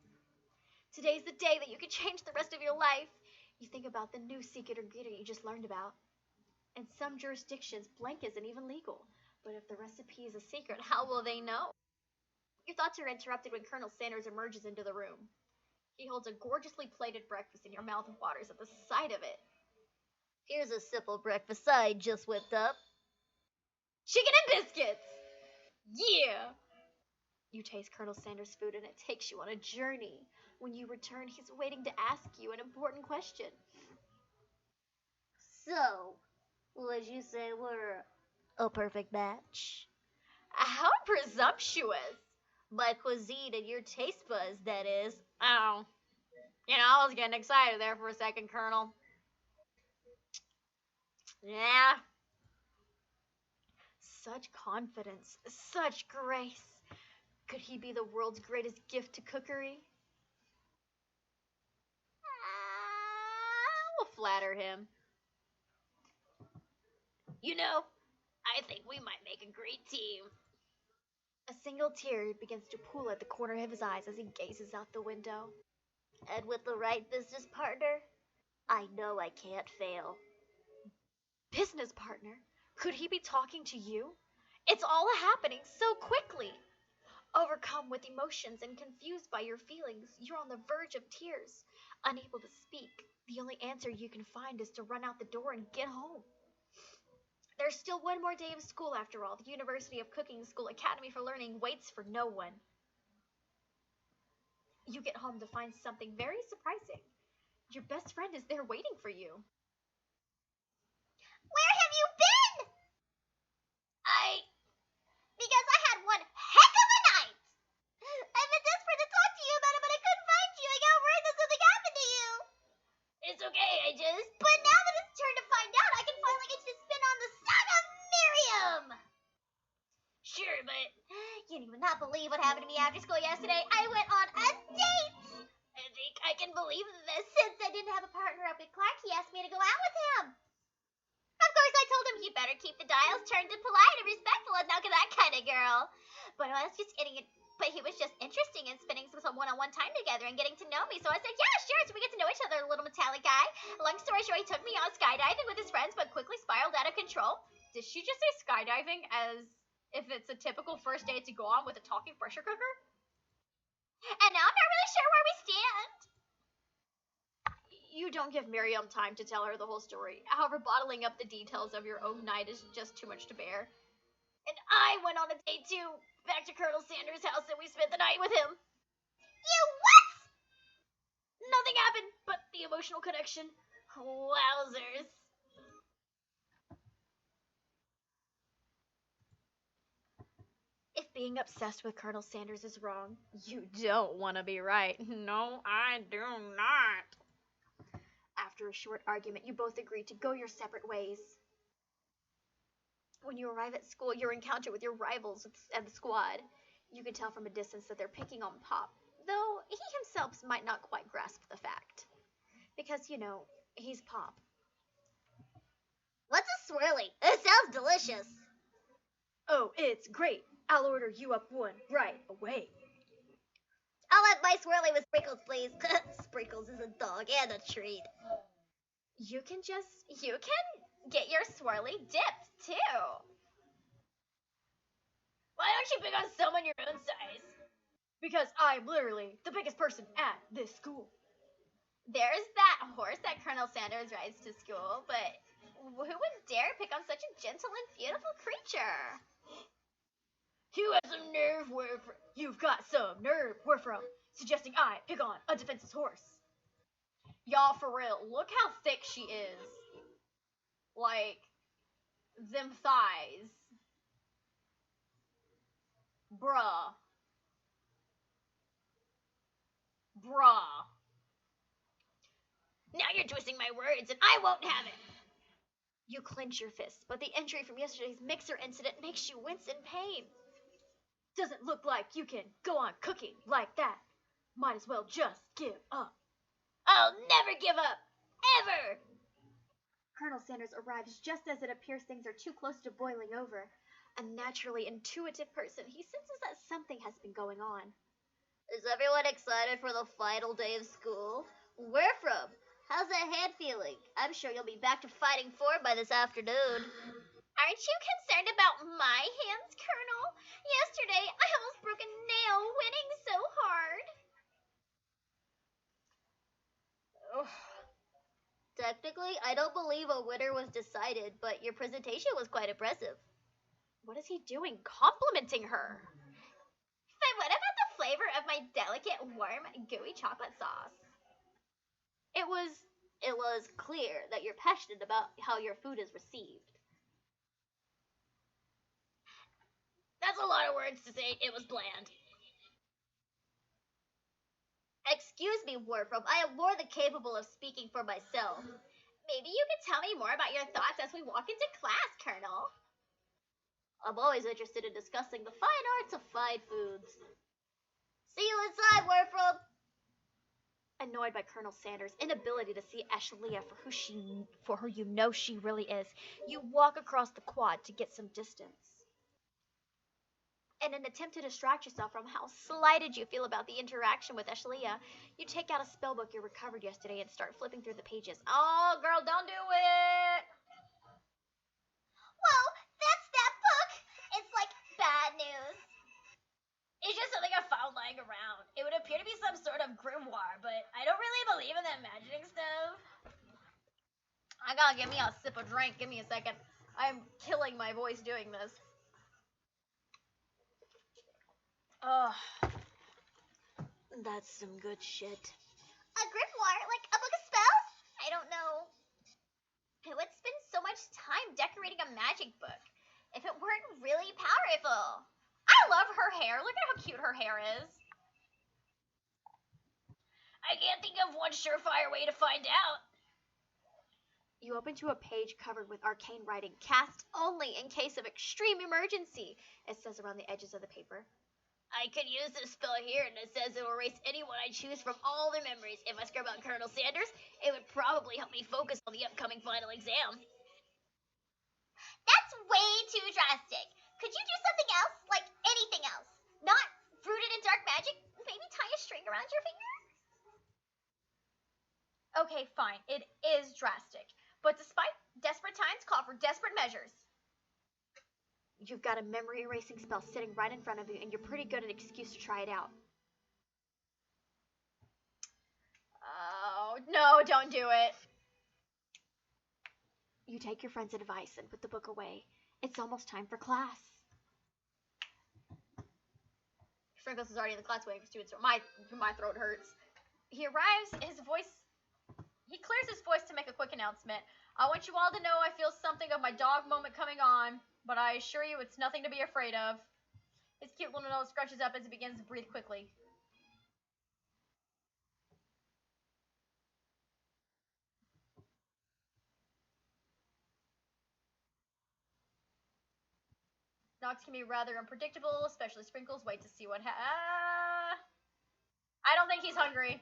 Today's the day that you can change the rest of your life. You think about the new secret ingredient you just learned about. In some jurisdictions, blank isn't even legal. But if the recipe is a secret, how will they know? Your thoughts are interrupted when Colonel Sanders emerges into the room. He holds a gorgeously plated breakfast, and your mouth waters at the sight of it. Here's a simple breakfast I just whipped up. Chicken and biscuits! Yeah! You taste Colonel Sanders' food, and it takes you on a journey. When you return, he's waiting to ask you an important question. So, would you say we're a perfect match? How presumptuous! My cuisine and your taste buds, that is. Oh. I was getting excited there for a second, Colonel. Yeah. Such confidence, such grace. Could he be the world's greatest gift to cookery? We'll flatter him. I think we might make a great team. A single tear begins to pool at the corner of his eyes as he gazes out the window. And with the right business partner, I know I can't fail. Business partner? Could he be talking to you? It's all happening so quickly. Overcome with emotions and confused by your feelings, you're on the verge of tears. Unable to speak, the only answer you can find is to run out the door and get home. There's still one more day of school after all. The University of Cooking School Academy for Learning waits for no one. You get home to find something very surprising. Your best friend is there waiting for you. Where have you been? Because I had one heck of a night. I've been desperate to talk to you about it, but I couldn't find you. I got word that something happened to you. It's okay, But now that it's turned to find out, I can finally get you to spin on the son of Miriam. Sure, but you would not believe what happened to me after school yesterday. I went on a date. I think I can believe this. Since I didn't have a partner up at Clark, he asked me to go out with him. Of course, I told him he better keep the dials turned to polite and respectful and not that kind of girl. But I was just kidding. But he was just interesting in spending some one-on-one time together and getting to know me. So I said, yeah, sure. So we get to know each other, little metallic guy. Long story short, he took me on skydiving with his friends, but quickly spiraled out of control. Did she just say skydiving as if it's a typical first date to go on with a talking pressure cooker? And now I'm not really sure where we stand. You don't give Miriam time to tell her the whole story. However, bottling up the details of your own night is just too much to bear. And I went on a date too, back to Colonel Sanders' house, and we spent the night with him. You what? Nothing happened but the emotional connection. Wowzers. If being obsessed with Colonel Sanders is wrong, you don't want to be right. No, I do not. After a short argument, you both agree to go your separate ways. When you arrive at school, your encounter with your rivals and the squad, you can tell from a distance that they're picking on Pop, though he himself might not quite grasp the fact. Because, he's Pop. What's a swirly? It sounds delicious. Oh, it's great. I'll order you up one right away. I'll have my swirly with sprinkles, please. Sprinkles is a dog and a treat. You can get your swirly dipped, too. Why don't you pick on someone your own size? Because I'm literally the biggest person at this school. There's that horse that Colonel Sanders rides to school, but who would dare pick on such a gentle and beautiful creature? You have some nerve, Werfram. You've got some nerve, Werfram, suggesting I pick on a defenseless horse. Y'all, for real, look how thick she is. Like, them thighs. Bruh. Now you're twisting my words, and I won't have it. You clench your fists, but the injury from yesterday's mixer incident makes you wince in pain. Doesn't look like you can go on cooking like that. Might as well just give up. I'll never give up. Ever. Colonel Sanders arrives just as it appears things are too close to boiling over. A naturally intuitive person, he senses that something has been going on. Is everyone excited for the final day of school? Where from? How's that hand feeling? I'm sure you'll be back to fighting form by this afternoon. Aren't you concerned about my hands, Colonel? Yesterday, I almost broke a nail winning so hard. Technically, I don't believe a winner was decided, but your presentation was quite impressive. What is he doing? Complimenting her. But what about the flavor of my delicate, warm, gooey chocolate sauce? It was clear that you're passionate about how your food is received. That's a lot of words to say it was bland. Excuse me, Wardrobe, I am more than capable of speaking for myself. Maybe you could tell me more about your thoughts as we walk into class, Colonel. I'm always interested in discussing the fine arts of fine foods. See you inside, Wardrobe! Annoyed by Colonel Sanders' inability to see Ashlea for who you know she really is, you walk across the quad to get some distance. In an attempt to distract yourself from how slighted you feel about the interaction with Ashlea, you take out a spellbook you recovered yesterday and start flipping through the pages. Oh, girl, don't do it! Whoa, that's that book! It's like bad news. It's just something I found lying around. It would appear to be some sort of grimoire, but I don't really believe in that imagining stuff. I gotta give me a sip of drink. Give me a second. I'm killing my voice doing this. Ugh. That's some good shit. A grimoire? Like a book of spells? I don't know. Who would spend so much time decorating a magic book if it weren't really powerful? I love her hair. Look at how cute her hair is. I can't think of one surefire way to find out. You open to a page covered with arcane writing, cast only in case of extreme emergency, it says around the edges of the paper. I could use this spell here, and it says it will erase anyone I choose from all their memories. If I scrub out Colonel Sanders, it would probably help me focus on the upcoming final exam. That's way too drastic. Could you do something else? Like anything else? Not rooted in dark magic? Maybe tie a string around your finger? Okay, fine. It is drastic. But despite desperate times call for desperate measures. You've got a memory erasing spell sitting right in front of you, and you're pretty good at an excuse to try it out. Oh, no, don't do it. You take your friend's advice and put the book away. It's almost time for class. Sprinkles is already in the class waiting for students. My throat hurts. He arrives, he clears his voice to make a quick announcement. I want you all to know I feel something of my dog moment coming on, but I assure you it's nothing to be afraid of. His cute little nose scrunches up as he begins to breathe quickly. Dogs can be rather unpredictable, especially Sprinkles. Wait to see what I don't think he's hungry.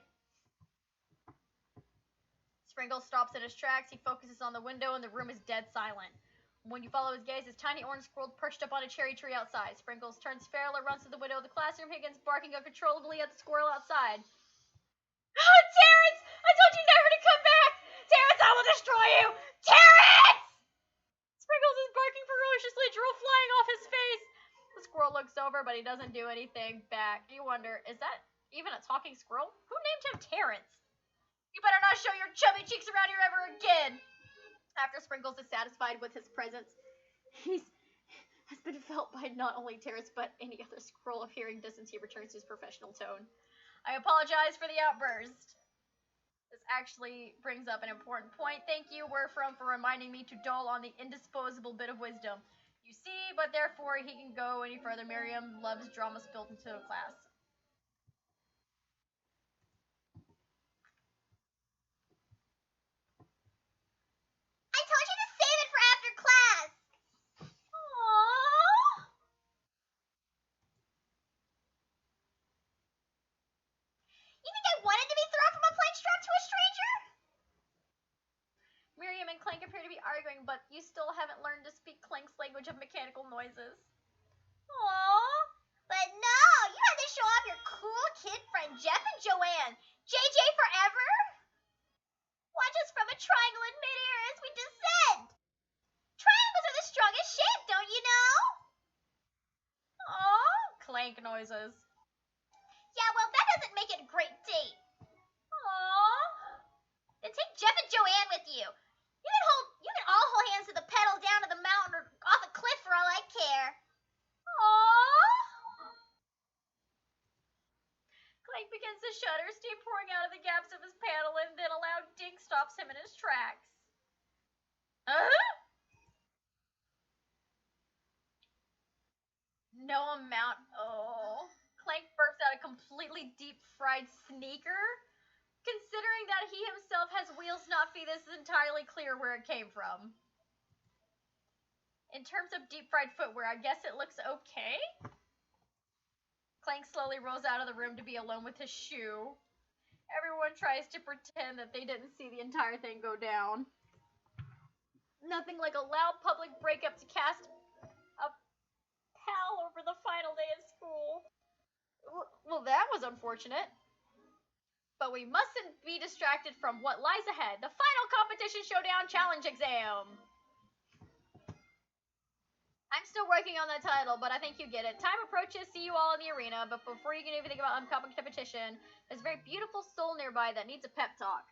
Sprinkles stops in his tracks. He focuses on the window, and the room is dead silent. When you follow his gaze, his tiny orange squirrel perched up on a cherry tree outside. Sprinkles turns feral and runs to the window of the classroom. He begins barking uncontrollably at the squirrel outside. Oh, Terrence! I told you never to come back! Terrence, I will destroy you! Terrence! Sprinkles is barking ferociously, drool flying off his face. The squirrel looks over, but he doesn't do anything back. You wonder, is that even a talking squirrel? Who named him Terrence? You better not show your chubby cheeks around here ever again! After Sprinkles is satisfied with his presence, has been felt by not only Terrence, but any other squirrel of hearing distance. He returns to his professional tone. I apologize for the outburst. This actually brings up an important point. Thank you, Werfram, for reminding me to dole on the indisposable bit of wisdom. You see, but therefore he can go any further. Miriam loves drama spilled into a class. I told you to save it for after class! Aww! You think I wanted to be thrown from a plane strapped to a stranger? Miriam and Clank appear to be arguing, but you still haven't learned to speak Clank's language of mechanical noises. Aww. But no, you had to show off your cool kid friend Jeff and Joanne. JJ forever? Why noises. Yeah, well, that doesn't make it a great date. Aww. Then take Jeff and Joanne with you. You can all hold hands to the pedal down to the mountain or off a cliff for all I care. Aww. Clank begins to shudder, steam pouring out of the gaps of his paddle, and then a loud ding stops him in his tracks. No amount. Oh. Clank burps out a completely deep-fried sneaker. Considering that he himself has wheels, not feet, this is entirely clear where it came from. In terms of deep-fried footwear, I guess it looks okay. Clank slowly rolls out of the room to be alone with his shoe. Everyone tries to pretend that they didn't see the entire thing go down. Nothing like a loud public breakup to cast a pall over the final day of school. Well, that was unfortunate. But we mustn't be distracted from what lies ahead. The final competition showdown challenge exam. I'm still working on that title, but I think you get it. Time approaches, see you all in the arena, but before you can even think about competition, there's a very beautiful soul nearby that needs a pep talk.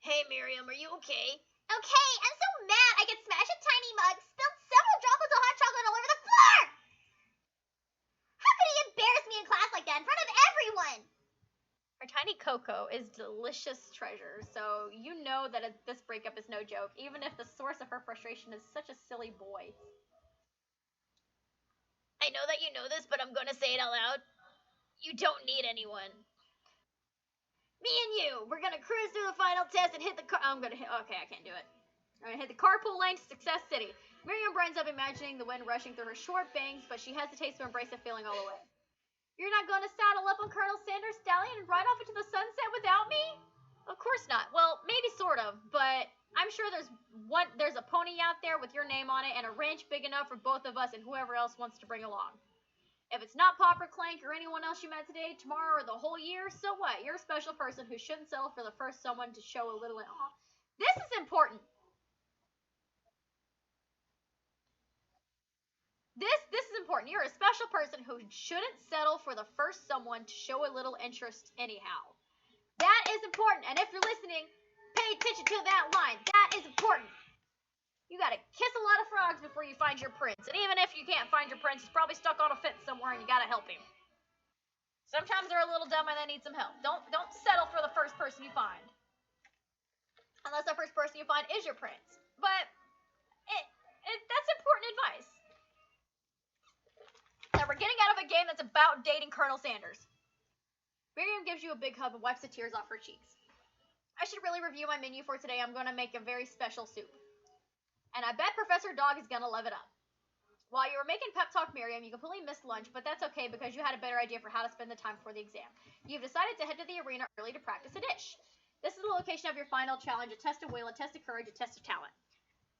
Hey, Miriam, are you okay? Okay, I'm so mad I could smash a tiny mug, spilled several droplets of hot chocolate all over the floor! How could he embarrass me in class like that in front of everyone? Our tiny Coco is delicious treasure, so you know that this breakup is no joke, even if the source of her frustration is such a silly boy. I know that you know this, but I'm gonna say it out loud. You don't need anyone. Me and you, we're gonna cruise through the final test and hit the car. Okay, I can't do it. I'm gonna hit the carpool lane to Success City. Miriam brightens up, imagining the wind rushing through her short bangs, but she hesitates to embrace the feeling all the way. You're not gonna saddle up on Colonel Sanders' stallion and ride off into the sunset without me? Of course not. Well, maybe sort of, but I'm sure there's a pony out there with your name on it and a ranch big enough for both of us and whoever else wants to bring along. If it's not Pop or Clank or anyone else you met today, tomorrow, or the whole year, so what? You're a special person who shouldn't settle for the first someone to show a little. This is important. This is important. You're a special person who shouldn't settle for the first someone to show a little interest anyhow. That is important. And if you're listening, pay attention to that line. That is important. You gotta kiss a lot of frogs before you find your prince. And even if you can't find your prince, he's probably stuck on a fence somewhere and you gotta help him. Sometimes they're a little dumb and they need some help. Don't settle for the first person you find. Unless the first person you find is your prince. But that's important advice. That we're getting out of a game that's about dating Colonel Sanders. Miriam gives you a big hug and wipes the tears off her cheeks. I should really review my menu for today. I'm going to make a very special soup. And I bet Professor Dog is going to love it up. While you were making pep talk Miriam, you completely missed lunch, but that's okay because you had a better idea for how to spend the time before the exam. You've decided to head to the arena early to practice a dish. This is the location of your final challenge, a test of will, a test of courage, a test of talent.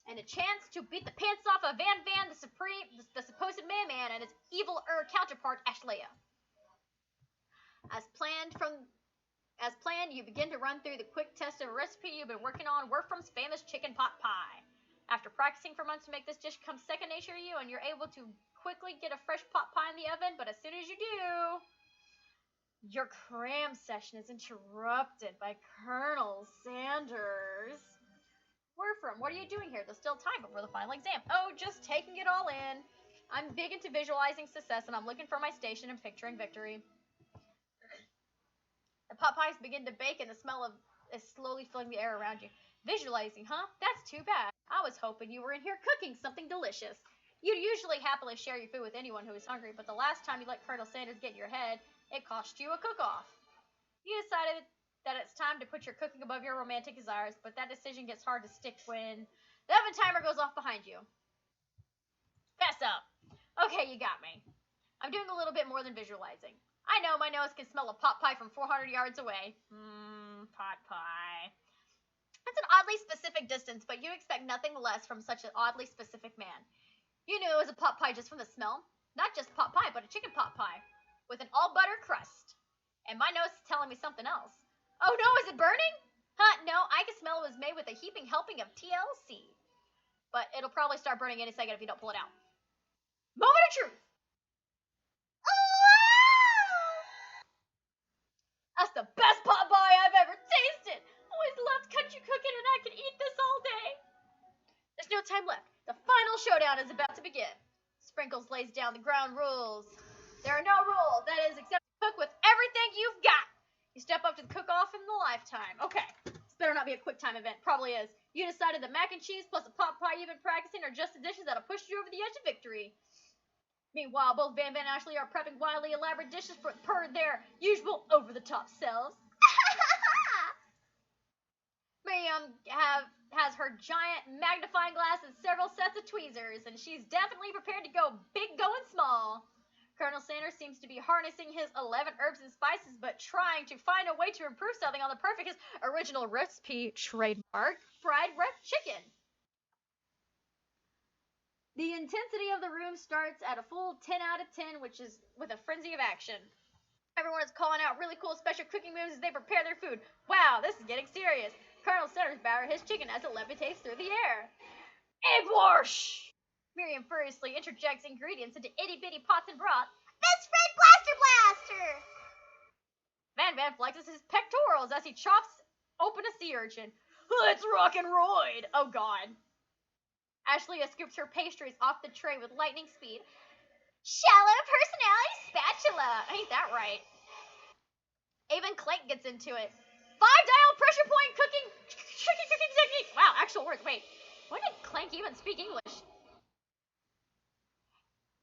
And a chance to beat the pants off of Van Van, the supposed man, and his evil counterpart, Ashlea. As planned, you begin to run through the quick test of a recipe you've been working on, Werfram's famous chicken pot pie. After practicing for months to make this dish become second nature to you, and you're able to quickly get a fresh pot pie in the oven, but as soon as you do, your cram session is interrupted by Colonel Sanders. Werfram, what are you doing here? There's still time before the final exam. Oh, just taking it all in. I'm big into visualizing success, and I'm looking for my station and picturing victory. The pot pies begin to bake, and the smell is slowly filling the air around you. Visualizing, huh? That's too bad. I was hoping you were in here cooking something delicious. You'd usually happily share your food with anyone who is hungry, but the last time you let Colonel Sanders get in your head, it cost you a cook-off. You decided that it's time to put your cooking above your romantic desires, but that decision gets hard to stick when the oven timer goes off behind you. Fess up. Okay, you got me. I'm doing a little bit more than visualizing. I know my nose can smell a pot pie from 400 yards away. Pot pie. That's an oddly specific distance, but you'd expect nothing less from such an oddly specific man. You knew it was a pot pie just from the smell. Not just pot pie, but a chicken pot pie. With an all-butter crust. And my nose is telling me something else. Oh no, is it burning? No, I can smell it was made with a heaping helping of TLC. But it'll probably start burning any second if you don't pull it out. Moment of truth. That's the best pot pie I've ever tasted. Always loved country cooking, and I could eat this all day. There's no time left. The final showdown is about to begin. Sprinkles lays down the ground rules. There are no rules, that is, except to cook with everything you've got. You step up to the cook-off in the lifetime. Okay, this better not be a quick time event. Probably is. You decided that mac and cheese plus a pot pie you've been practicing are just the dishes that'll push you over the edge of victory. Meanwhile, both Van Van and Ashley are prepping wildly elaborate dishes per their usual over-the-top selves. Miriam has her giant magnifying glass and several sets of tweezers, and she's definitely prepared to go big, going small. Colonel Sanders seems to be harnessing his 11 herbs and spices, but trying to find a way to improve something on the perfect his original recipe trademark fried chicken. The intensity of the room starts at a full 10 out of 10, which is with a frenzy of action. Everyone is calling out really cool special cooking moves as they prepare their food. Wow, this is getting serious. Colonel Sanders batter his chicken as it levitates through the air. Egg wash! Miriam furiously interjects ingredients into itty-bitty pots and broth. Best friend blaster! Van Van flexes his pectorals as he chops open a sea urchin. Let's rock and roid! Oh god. Ashley scoops her pastries off the tray with lightning speed. Shallow personality spatula. Ain't that right? Even Clank gets into it. 5-dial pressure point cooking technique. Wow, actual words. Wait, when did Clank even speak English?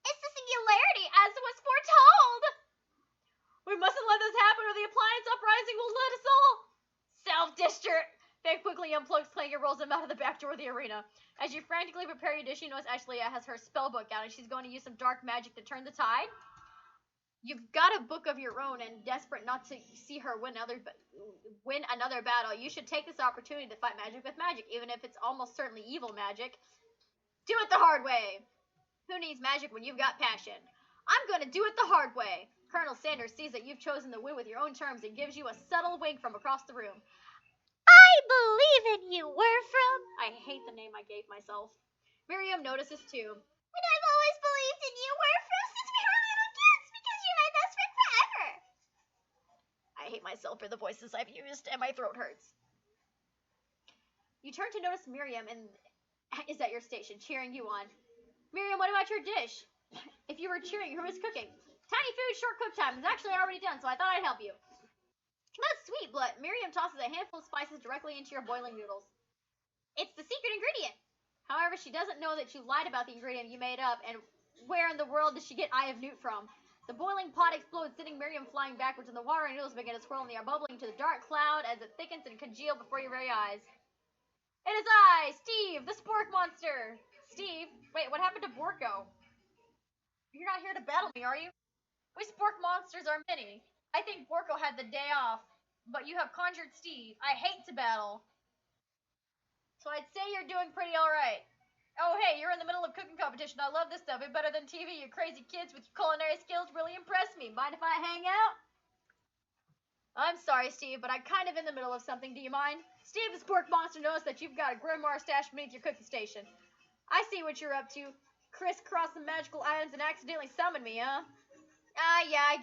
It's the singularity as was foretold. We mustn't let this happen or the appliance uprising will let us all. Self-destruct. Van quickly unplugs Clank and rolls him out of the back door of the arena. As you frantically prepare your dish, you notice Ashley has her spell book out and she's going to use some dark magic to turn the tide. You've got a book of your own, and desperate not to see her win another battle, you should take this opportunity to fight magic with magic, even if it's almost certainly evil magic. Do it the hard way. Who needs magic when you've got passion? I'm going to do it the hard way. Colonel Sanders sees that you've chosen the win with your own terms and gives you a subtle wink from across the room. I believe in you, Werfram. I hate the name I gave myself. Miriam notices too. And I've always believed in you, Werfram, since we were little kids, because you're my best friend forever. I hate myself for the voices I've used, and my throat hurts. You turn to notice Miriam is at your station, cheering you on. Miriam, what about your dish? If you were cheering, who was cooking? Tiny food, short cook time. It's actually already done, so I thought I'd help you. That's sweet, but Miriam tosses a handful of spices directly into your boiling noodles. It's the secret ingredient. However, she doesn't know that you lied about the ingredient you made up, and where in the world does she get Eye of Newt from? The boiling pot explodes, sending Miriam flying backwards, and the water and noodles begin to swirl, and they are bubbling to the dark cloud as it thickens and congeal before your very eyes. It is I, Steve, the spork monster. Steve, wait, what happened to Borko? You're not here to battle me, are you? We spork monsters are many. I think Borko had the day off, but you have conjured Steve. I hate to battle. So I'd say you're doing pretty alright. Oh hey, you're in the middle of cooking competition. I love this stuff. It's better than TV. You crazy kids with your culinary skills really impress me. Mind if I hang out? I'm sorry, Steve, but I'm kind of in the middle of something. Do you mind? Steve the spork monster knows that you've got a grimoire stashed beneath your cooking station. I see what you're up to. Crisscross some magical items and accidentally summon me, huh? Yeah, you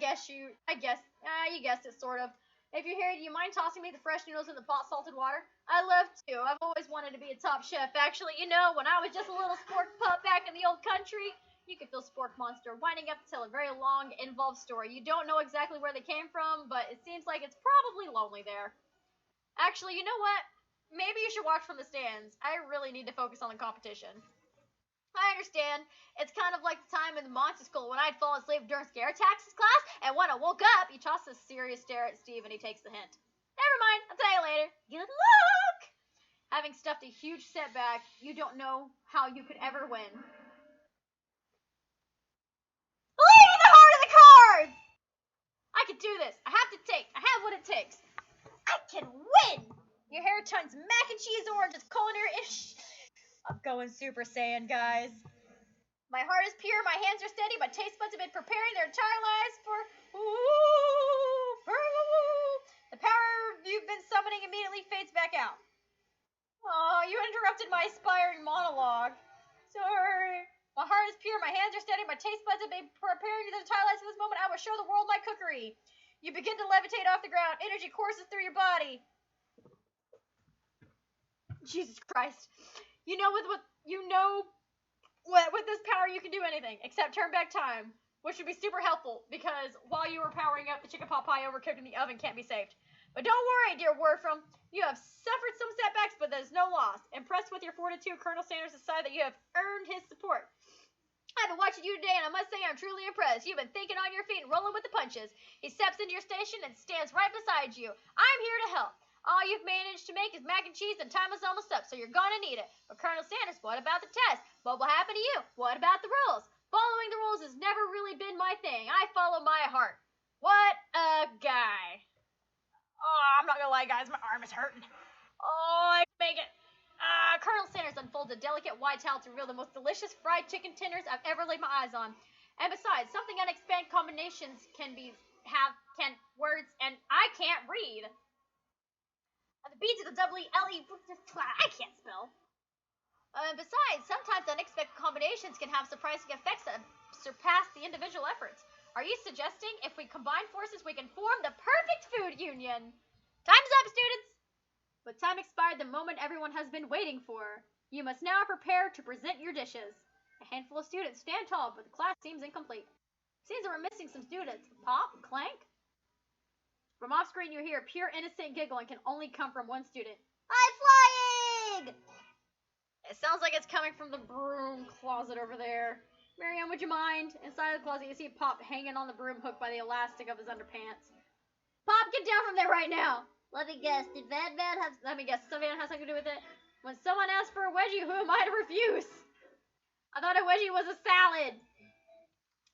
guessed it, sort of. If you're here, do you mind tossing me the fresh noodles in the pot salted water? I love to. I've always wanted to be a top chef. Actually, you know, when I was just a little spork pup back in the old country, you could feel Spork Monster winding up to tell a very long, involved story. You don't know exactly where they came from, but it seems like it's probably lonely there. Actually, you know what? Maybe you should watch from the stands. I really need to focus on the competition. I understand. It's kind of like the time in the monster school when I'd fall asleep during scare tactics class, and when I woke up, he tossed a serious stare at Steve and he takes the hint. Never mind, I'll tell you later. Good luck! Having stuffed a huge setback, you don't know how you could ever win. Believe in the heart of the cards! I can do this. I have what it takes. I can win! Your hair turns mac and cheese orange. It's culinary-ish. I'm going Super Saiyan, guys. My heart is pure, my hands are steady, my taste buds have been preparing their entire lives for the power you've been summoning immediately fades back out. Oh, you interrupted my inspiring monologue. Sorry. My heart is pure, my hands are steady, my taste buds have been preparing the entire life for this moment. I will show the world my cookery. You begin to levitate off the ground. Energy courses through your body. Jesus Christ. You know with this power you can do anything except turn back time, which would be super helpful because while you were powering up, the chicken pot pie overcooked in the oven can't be saved. But don't worry, dear Werfram. You have suffered some setbacks, but there's no loss. Impressed with your fortitude, Colonel Sanders decided that you have earned his support. I've been watching you today, and I must say I'm truly impressed. You've been thinking on your feet and rolling with the punches. He steps into your station and stands right beside you. I'm here to help. All you've managed to make is mac and cheese, and time is almost up, so you're gonna need it. But Colonel Sanders, what about the test? What will happen to you? What about the rules? Following the rules has never really been my thing. I follow my heart. What a guy. Oh, I'm not gonna lie, guys. My arm is hurting. Oh, I can make it. Colonel Sanders unfolds a delicate white towel to reveal the most delicious fried chicken tenders I've ever laid my eyes on. And besides, something unexpanded combinations can words, and I can't read. The B to the double E, L E, I can't spell. Besides, sometimes unexpected combinations can have surprising effects that surpass the individual efforts. Are you suggesting if we combine forces we can form the perfect food union? Time's up, students! But time expired the moment everyone has been waiting for. You must now prepare to present your dishes. A handful of students stand tall, but the class seems incomplete. Seems that we're missing some students. Pop? Clank? From off screen you hear pure innocent giggle and can only come from one student. I'm flying! It sounds like it's coming from the broom closet over there. Miriam, would you mind? Inside the closet, you see Pop hanging on the broom hook by the elastic of his underpants. Pop, get down from there right now! Let me guess, did Van Van have... Let me guess, Van has something to do with it? When someone asks for a wedgie, who am I to refuse? I thought a wedgie was a salad.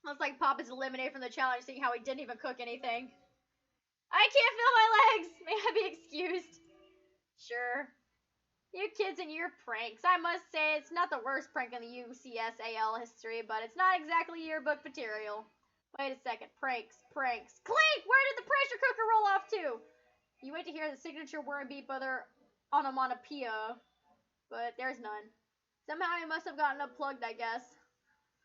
Looks like Pop is eliminated from the challenge, seeing how he didn't even cook anything. I can't feel my legs! May I be excused? Sure. You kids and your pranks. I must say, it's not the worst prank in the UCSAL history, but it's not exactly yearbook material. Wait a second. Pranks. Clink! Where did the pressure cooker roll off to? You wait to hear the signature worm beep of their onomatopoeia, but there's none. Somehow he must have gotten unplugged, I guess.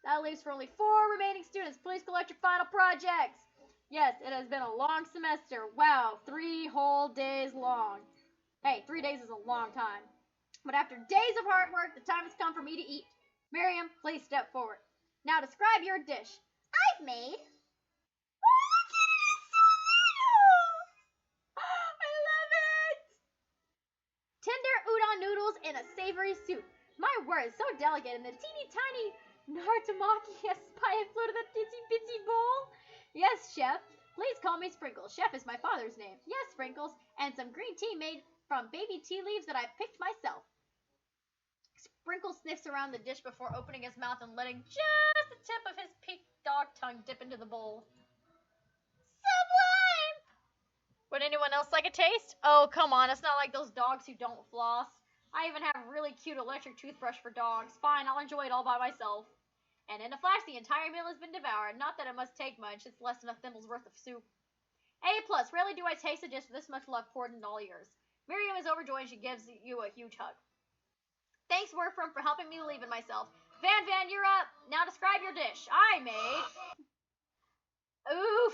That leaves for only 4 remaining students. Please collect your final projects. Yes, it has been a long semester. Wow, 3 whole days long. Hey, 3 days is a long time. But after days of hard work, the time has come for me to eat. Miriam, please step forward. Now describe your dish. I've made... I love it! Tender udon noodles in a savory soup. My word, so delicate. And the teeny tiny nartamaki has pie floated that itsy bitsy bowl. Yes, chef. Please call me Sprinkles. Chef is my father's name. Yes, Sprinkles. And some green tea made from baby tea leaves that I picked myself. Sprinkles sniffs around the dish before opening his mouth and letting just the tip of his pink dog tongue dip into the bowl. Sublime! Would anyone else like a taste? Oh, come on. It's not like those dogs who don't floss. I even have a really cute electric toothbrush for dogs. Fine, I'll enjoy it all by myself. And in a flash, the entire meal has been devoured. Not that it must take much. It's less than a thimble's worth of soup. A+. Rarely do I taste a dish with this much love poured into all yours. Miriam is overjoyed and she gives you a huge hug. Thanks, Werfram, for helping me believe in myself. Van Van, you're up. Now describe your dish. I made... Oof.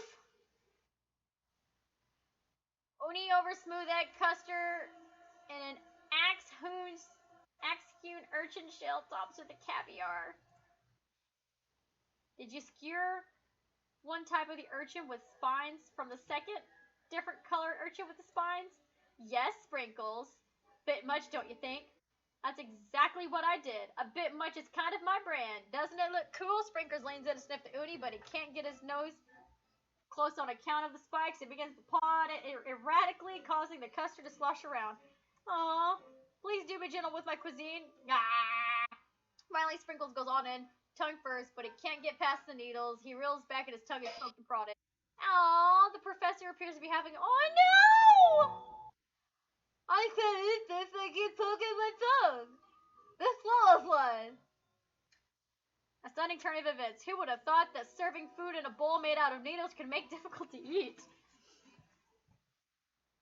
Uni over smooth egg custard and an axe-hewn urchin shell topped with a caviar. Did you skewer one type of the urchin with spines from the second different colored urchin with the spines? Yes, Sprinkles. Bit much, don't you think? That's exactly what I did. A bit much is kind of my brand. Doesn't it look cool? Sprinkles leans in to sniff the uni, but he can't get his nose close on account of the spikes. He begins to paw at it erratically, causing the custard to slosh around. Aw, please do be gentle with my cuisine. Ah. Finally, Sprinkles goes on in, tongue first, but he can't get past the needles. He reels back and his tongue is poked and prodded. Aw, the professor appears to be having... Oh, no! I can't eat this. I keep poking my tongue. The smallest one. A stunning turn of events. Who would have thought that serving food in a bowl made out of needles could make difficult to eat?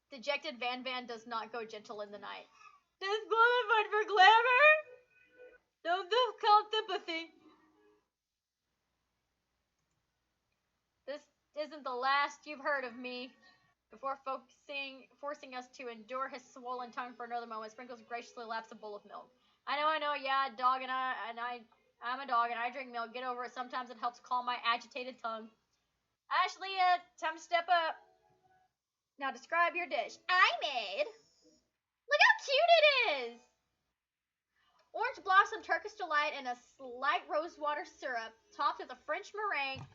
Dejected Van Van does not go gentle in the night. Disqualified for glamour? Don't count sympathy. isn't the last you've heard of me. Before forcing us to endure his swollen tongue for another moment, Sprinkles graciously laps a bowl of milk. I know, yeah, I'm a dog and I drink milk. Get over it. Sometimes it helps calm my agitated tongue. Ashley, time to step up. Now describe your dish. I made. Look how cute it is. Orange blossom Turkish delight and a slight rosewater syrup, topped with a French meringue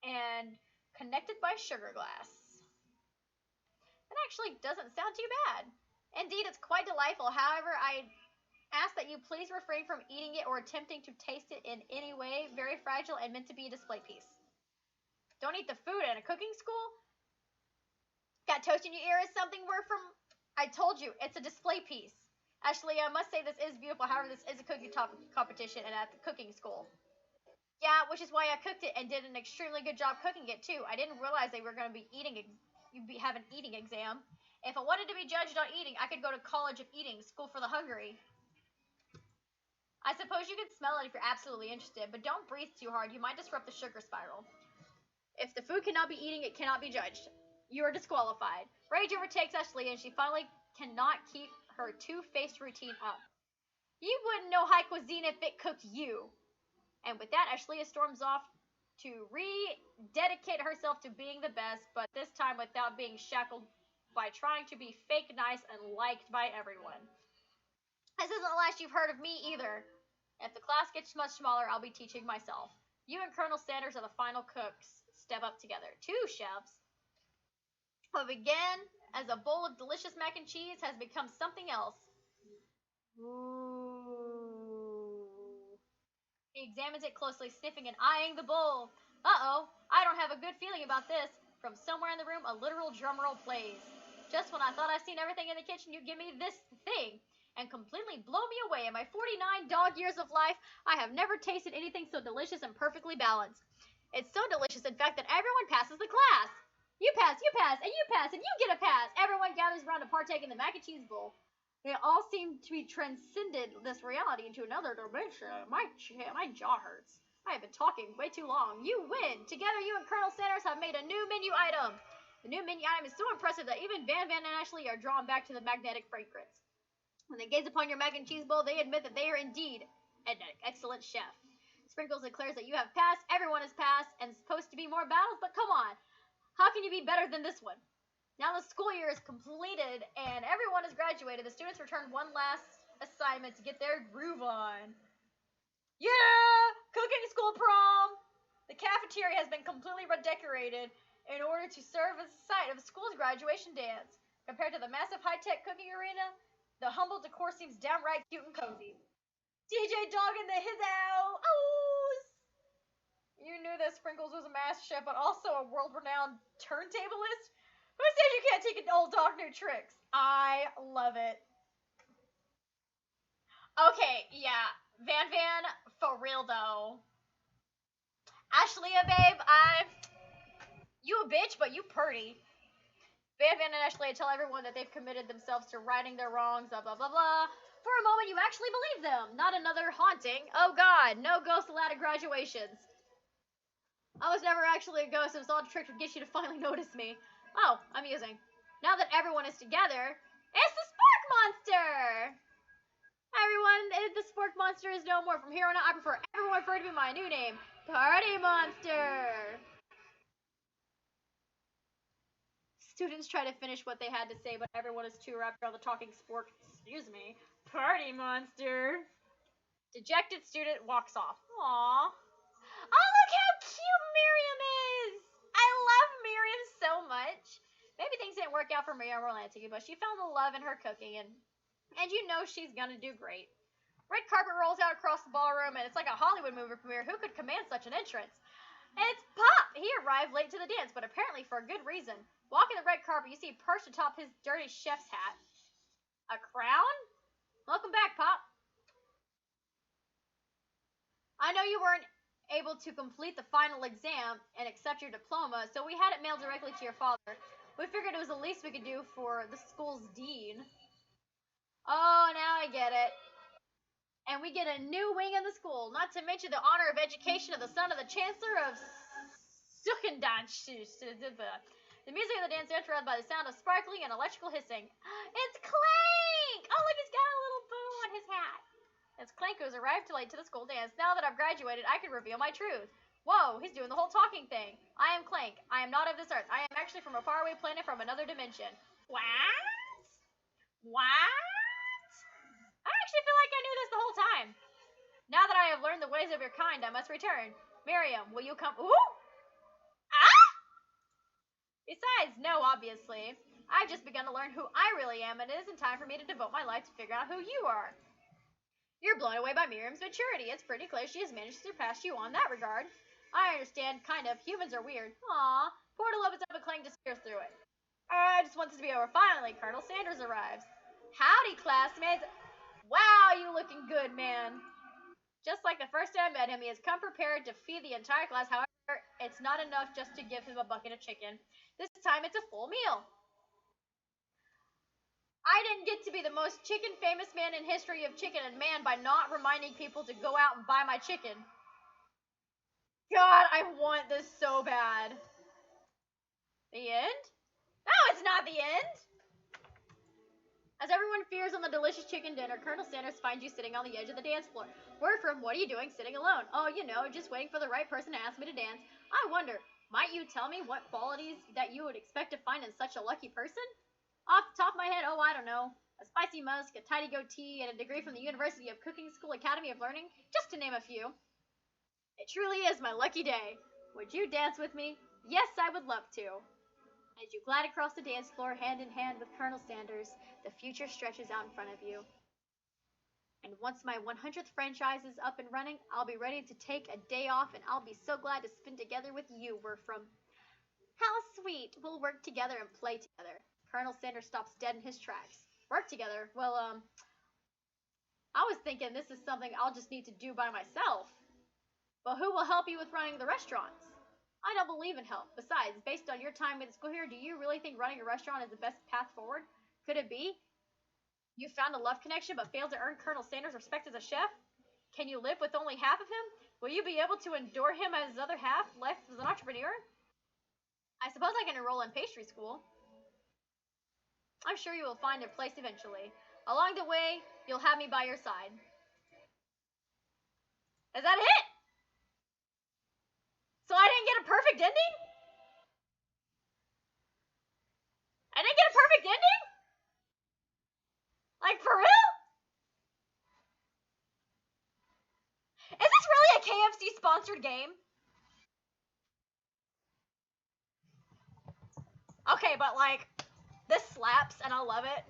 and connected by sugar glass. That actually doesn't sound too bad. Indeed, it's quite delightful. However, I ask that you please refrain from eating it or attempting to taste it in any way. Very fragile and meant to be a display piece. Don't eat the food in a cooking school? Got toast in your ear is something we're from. I told you, it's a display piece. Ashley, I must say this is beautiful. However, this is a cooking competition and at the cooking school. Yeah, which is why I cooked it and did an extremely good job cooking it too. I didn't realize they were going to be have an eating exam. If I wanted to be judged on eating, I could go to College of Eating, School for the Hungry. I suppose you could smell it if you're absolutely interested, but don't breathe too hard. You might disrupt the sugar spiral. If the food cannot be eaten, it cannot be judged. You are disqualified. Rage overtakes Ashley, and she finally cannot keep her two-faced routine up. You wouldn't know high cuisine if it cooked you. And with that, Ashley storms off to rededicate herself to being the best, but this time without being shackled by trying to be fake nice and liked by everyone. This isn't the last you've heard of me either. If the class gets much smaller, I'll be teaching myself. You and Colonel Sanders are the final cooks. Step up together. 2 chefs. But again, as a bowl of delicious mac and cheese has become something else. Ooh. He examines it closely, sniffing and eyeing the bowl. Uh-oh, I don't have a good feeling about this. From somewhere in the room, a literal drumroll plays. Just when I thought I've seen everything in the kitchen, you give me this thing and completely blow me away. In my 49 dog years of life, I have never tasted anything so delicious and perfectly balanced. It's so delicious, in fact, that everyone passes the class. You pass, and you pass, and you get a pass. Everyone gathers around to partake in the mac and cheese bowl. They all seem to be transcended this reality into another dimension. My jaw hurts. I have been talking way too long. You win! Together, you and Colonel Sanders have made a new menu item. The new menu item is so impressive that even Van and Ashley are drawn back to the magnetic fragrance. When they gaze upon your mac and cheese bowl, they admit that they are indeed an excellent chef. Sprinkles declares that you have passed, everyone has passed, and it's supposed to be more battles, but come on. How can you be better than this one? Now the school year is completed and everyone has graduated. The students return one last assignment to get their groove on. Yeah! Cooking school prom! The cafeteria has been completely redecorated in order to serve as a site of the school's graduation dance. Compared to the massive high-tech cooking arena, the humble decor seems downright cute and cozy. DJ Dog in the hizzow! Ows! You knew that Sprinkles was a master chef, but also a world-renowned turntablist? Who said you can't teach an old dog new tricks? I love it. Okay, yeah. Van, for real though. Ashley, babe, you a bitch, but you purty. Van and Ashley tell everyone that they've committed themselves to righting their wrongs, blah, blah, blah, blah. For a moment, you actually believe them. Not another haunting. Oh, God, no ghosts allowed at graduations. I was never actually a ghost. It was all a trick to get you to finally notice me. Oh, amusing. Now that everyone is together, it's the Spork Monster! Everyone, the Spork Monster is no more. From here on out, I prefer everyone referred to be my new name, Party Monster! Students try to finish what they had to say, but everyone is too wrapped around the talking spork. Excuse me. Party Monster! Dejected student walks off. Aww. Oh, look how cute Miriam is! I love Miriam so much. Maybe things didn't work out for Miriam romantically, but she found the love in her cooking, and you know she's gonna do great. Red carpet rolls out across the ballroom, and it's like a Hollywood movie premiere. Who could command such an entrance? And it's Pop! He arrived late to the dance, but apparently for a good reason. Walking the red carpet, you see perched atop his dirty chef's hat. A crown? Welcome back, Pop. I know you weren't able to complete the final exam and accept your diploma, so we had it mailed directly to your father. We figured it was the least we could do for the school's dean. Oh, now I get it. And we get a new wing in the school, not to mention the honor of education of the son of the Chancellor of Suchendansch. The music of the dance is interrupted by the sound of sparkling and electrical hissing. It's Clank! Oh, look, he's got a little bow on his hat. It's Clank who's arrived too late to the school dance. Now that I've graduated, I can reveal my truth. Whoa, he's doing the whole talking thing. I am Clank. I am not of this earth. I am actually from a faraway planet from another dimension. What? What? I actually feel like I knew this the whole time. Now that I have learned the ways of your kind, I must return. Miriam, will you come? Ooh! Ah! Besides, no, obviously. I've just begun to learn who I really am, and it isn't time for me to devote my life to figure out who you are. You're blown away by Miriam's maturity. It's pretty clear she has managed to surpass you on that regard. I understand, kind of. Humans are weird. Aw. Portal opens up and Clank disappears through it. I just want this to be over. Finally, Colonel Sanders arrives. Howdy, classmates. Wow, you looking good, man. Just like the first day I met him, he has come prepared to feed the entire class. However, it's not enough just to give him a bucket of chicken. This time it's a full meal. I didn't get to be the most chicken famous man in history of chicken and man by not reminding people to go out and buy my chicken. God, I want this so bad. The end? No, it's not the end. As everyone fears on the delicious chicken dinner, Colonel Sanders finds you sitting on the edge of the dance floor. Word from, what are you doing sitting alone? Oh, you know, just waiting for the right person to ask me to dance. I wonder, might you tell me what qualities that you would expect to find in such a lucky person? Off the top of my head, oh, I don't know. A spicy musk, a tidy goatee, and a degree from the University of Cooking School Academy of Learning, just to name a few. It truly is my lucky day. Would you dance with me? Yes, I would love to. As you glide across the dance floor hand in hand with Colonel Sanders, the future stretches out in front of you. And once my 100th franchise is up and running, I'll be ready to take a day off and I'll be so glad to spend together with you, Wolfram. How sweet. We'll work together and play together. Colonel Sanders stops dead in his tracks. Work together? Well, I was thinking this is something I'll just need to do by myself. But who will help you with running the restaurants? I don't believe in help. Besides, based on your time in school here, do you really think running a restaurant is the best path forward? Could it be? You found a love connection but failed to earn Colonel Sanders' respect as a chef? Can you live with only half of him? Will you be able to endure him as his other half, life as an entrepreneur? I suppose I can enroll in pastry school. I'm sure you will find your place eventually. Along the way, you'll have me by your side. Is that it? So I didn't get a perfect ending? I didn't get a perfect ending? Like, for real? Is this really a KFC sponsored game? Okay, but like, this slaps and I love it.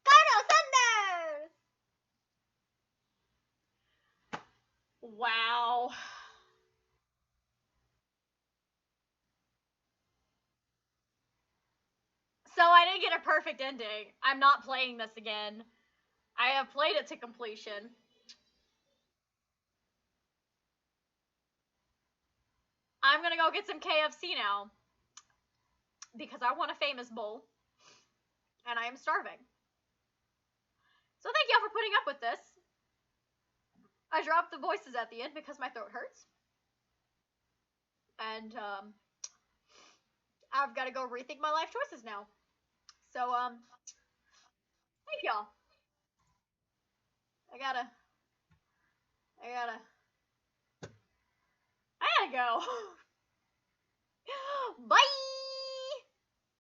Colonel Sanders! Wow. So I didn't get a perfect ending. I'm not playing this again. I have played it to completion. I'm gonna go get some KFC now. Because I want a famous bowl. And I am starving. So thank y'all for putting up with this. I dropped the voices at the end because my throat hurts. And I've got to go rethink my life choices now. So thank y'all. I gotta go.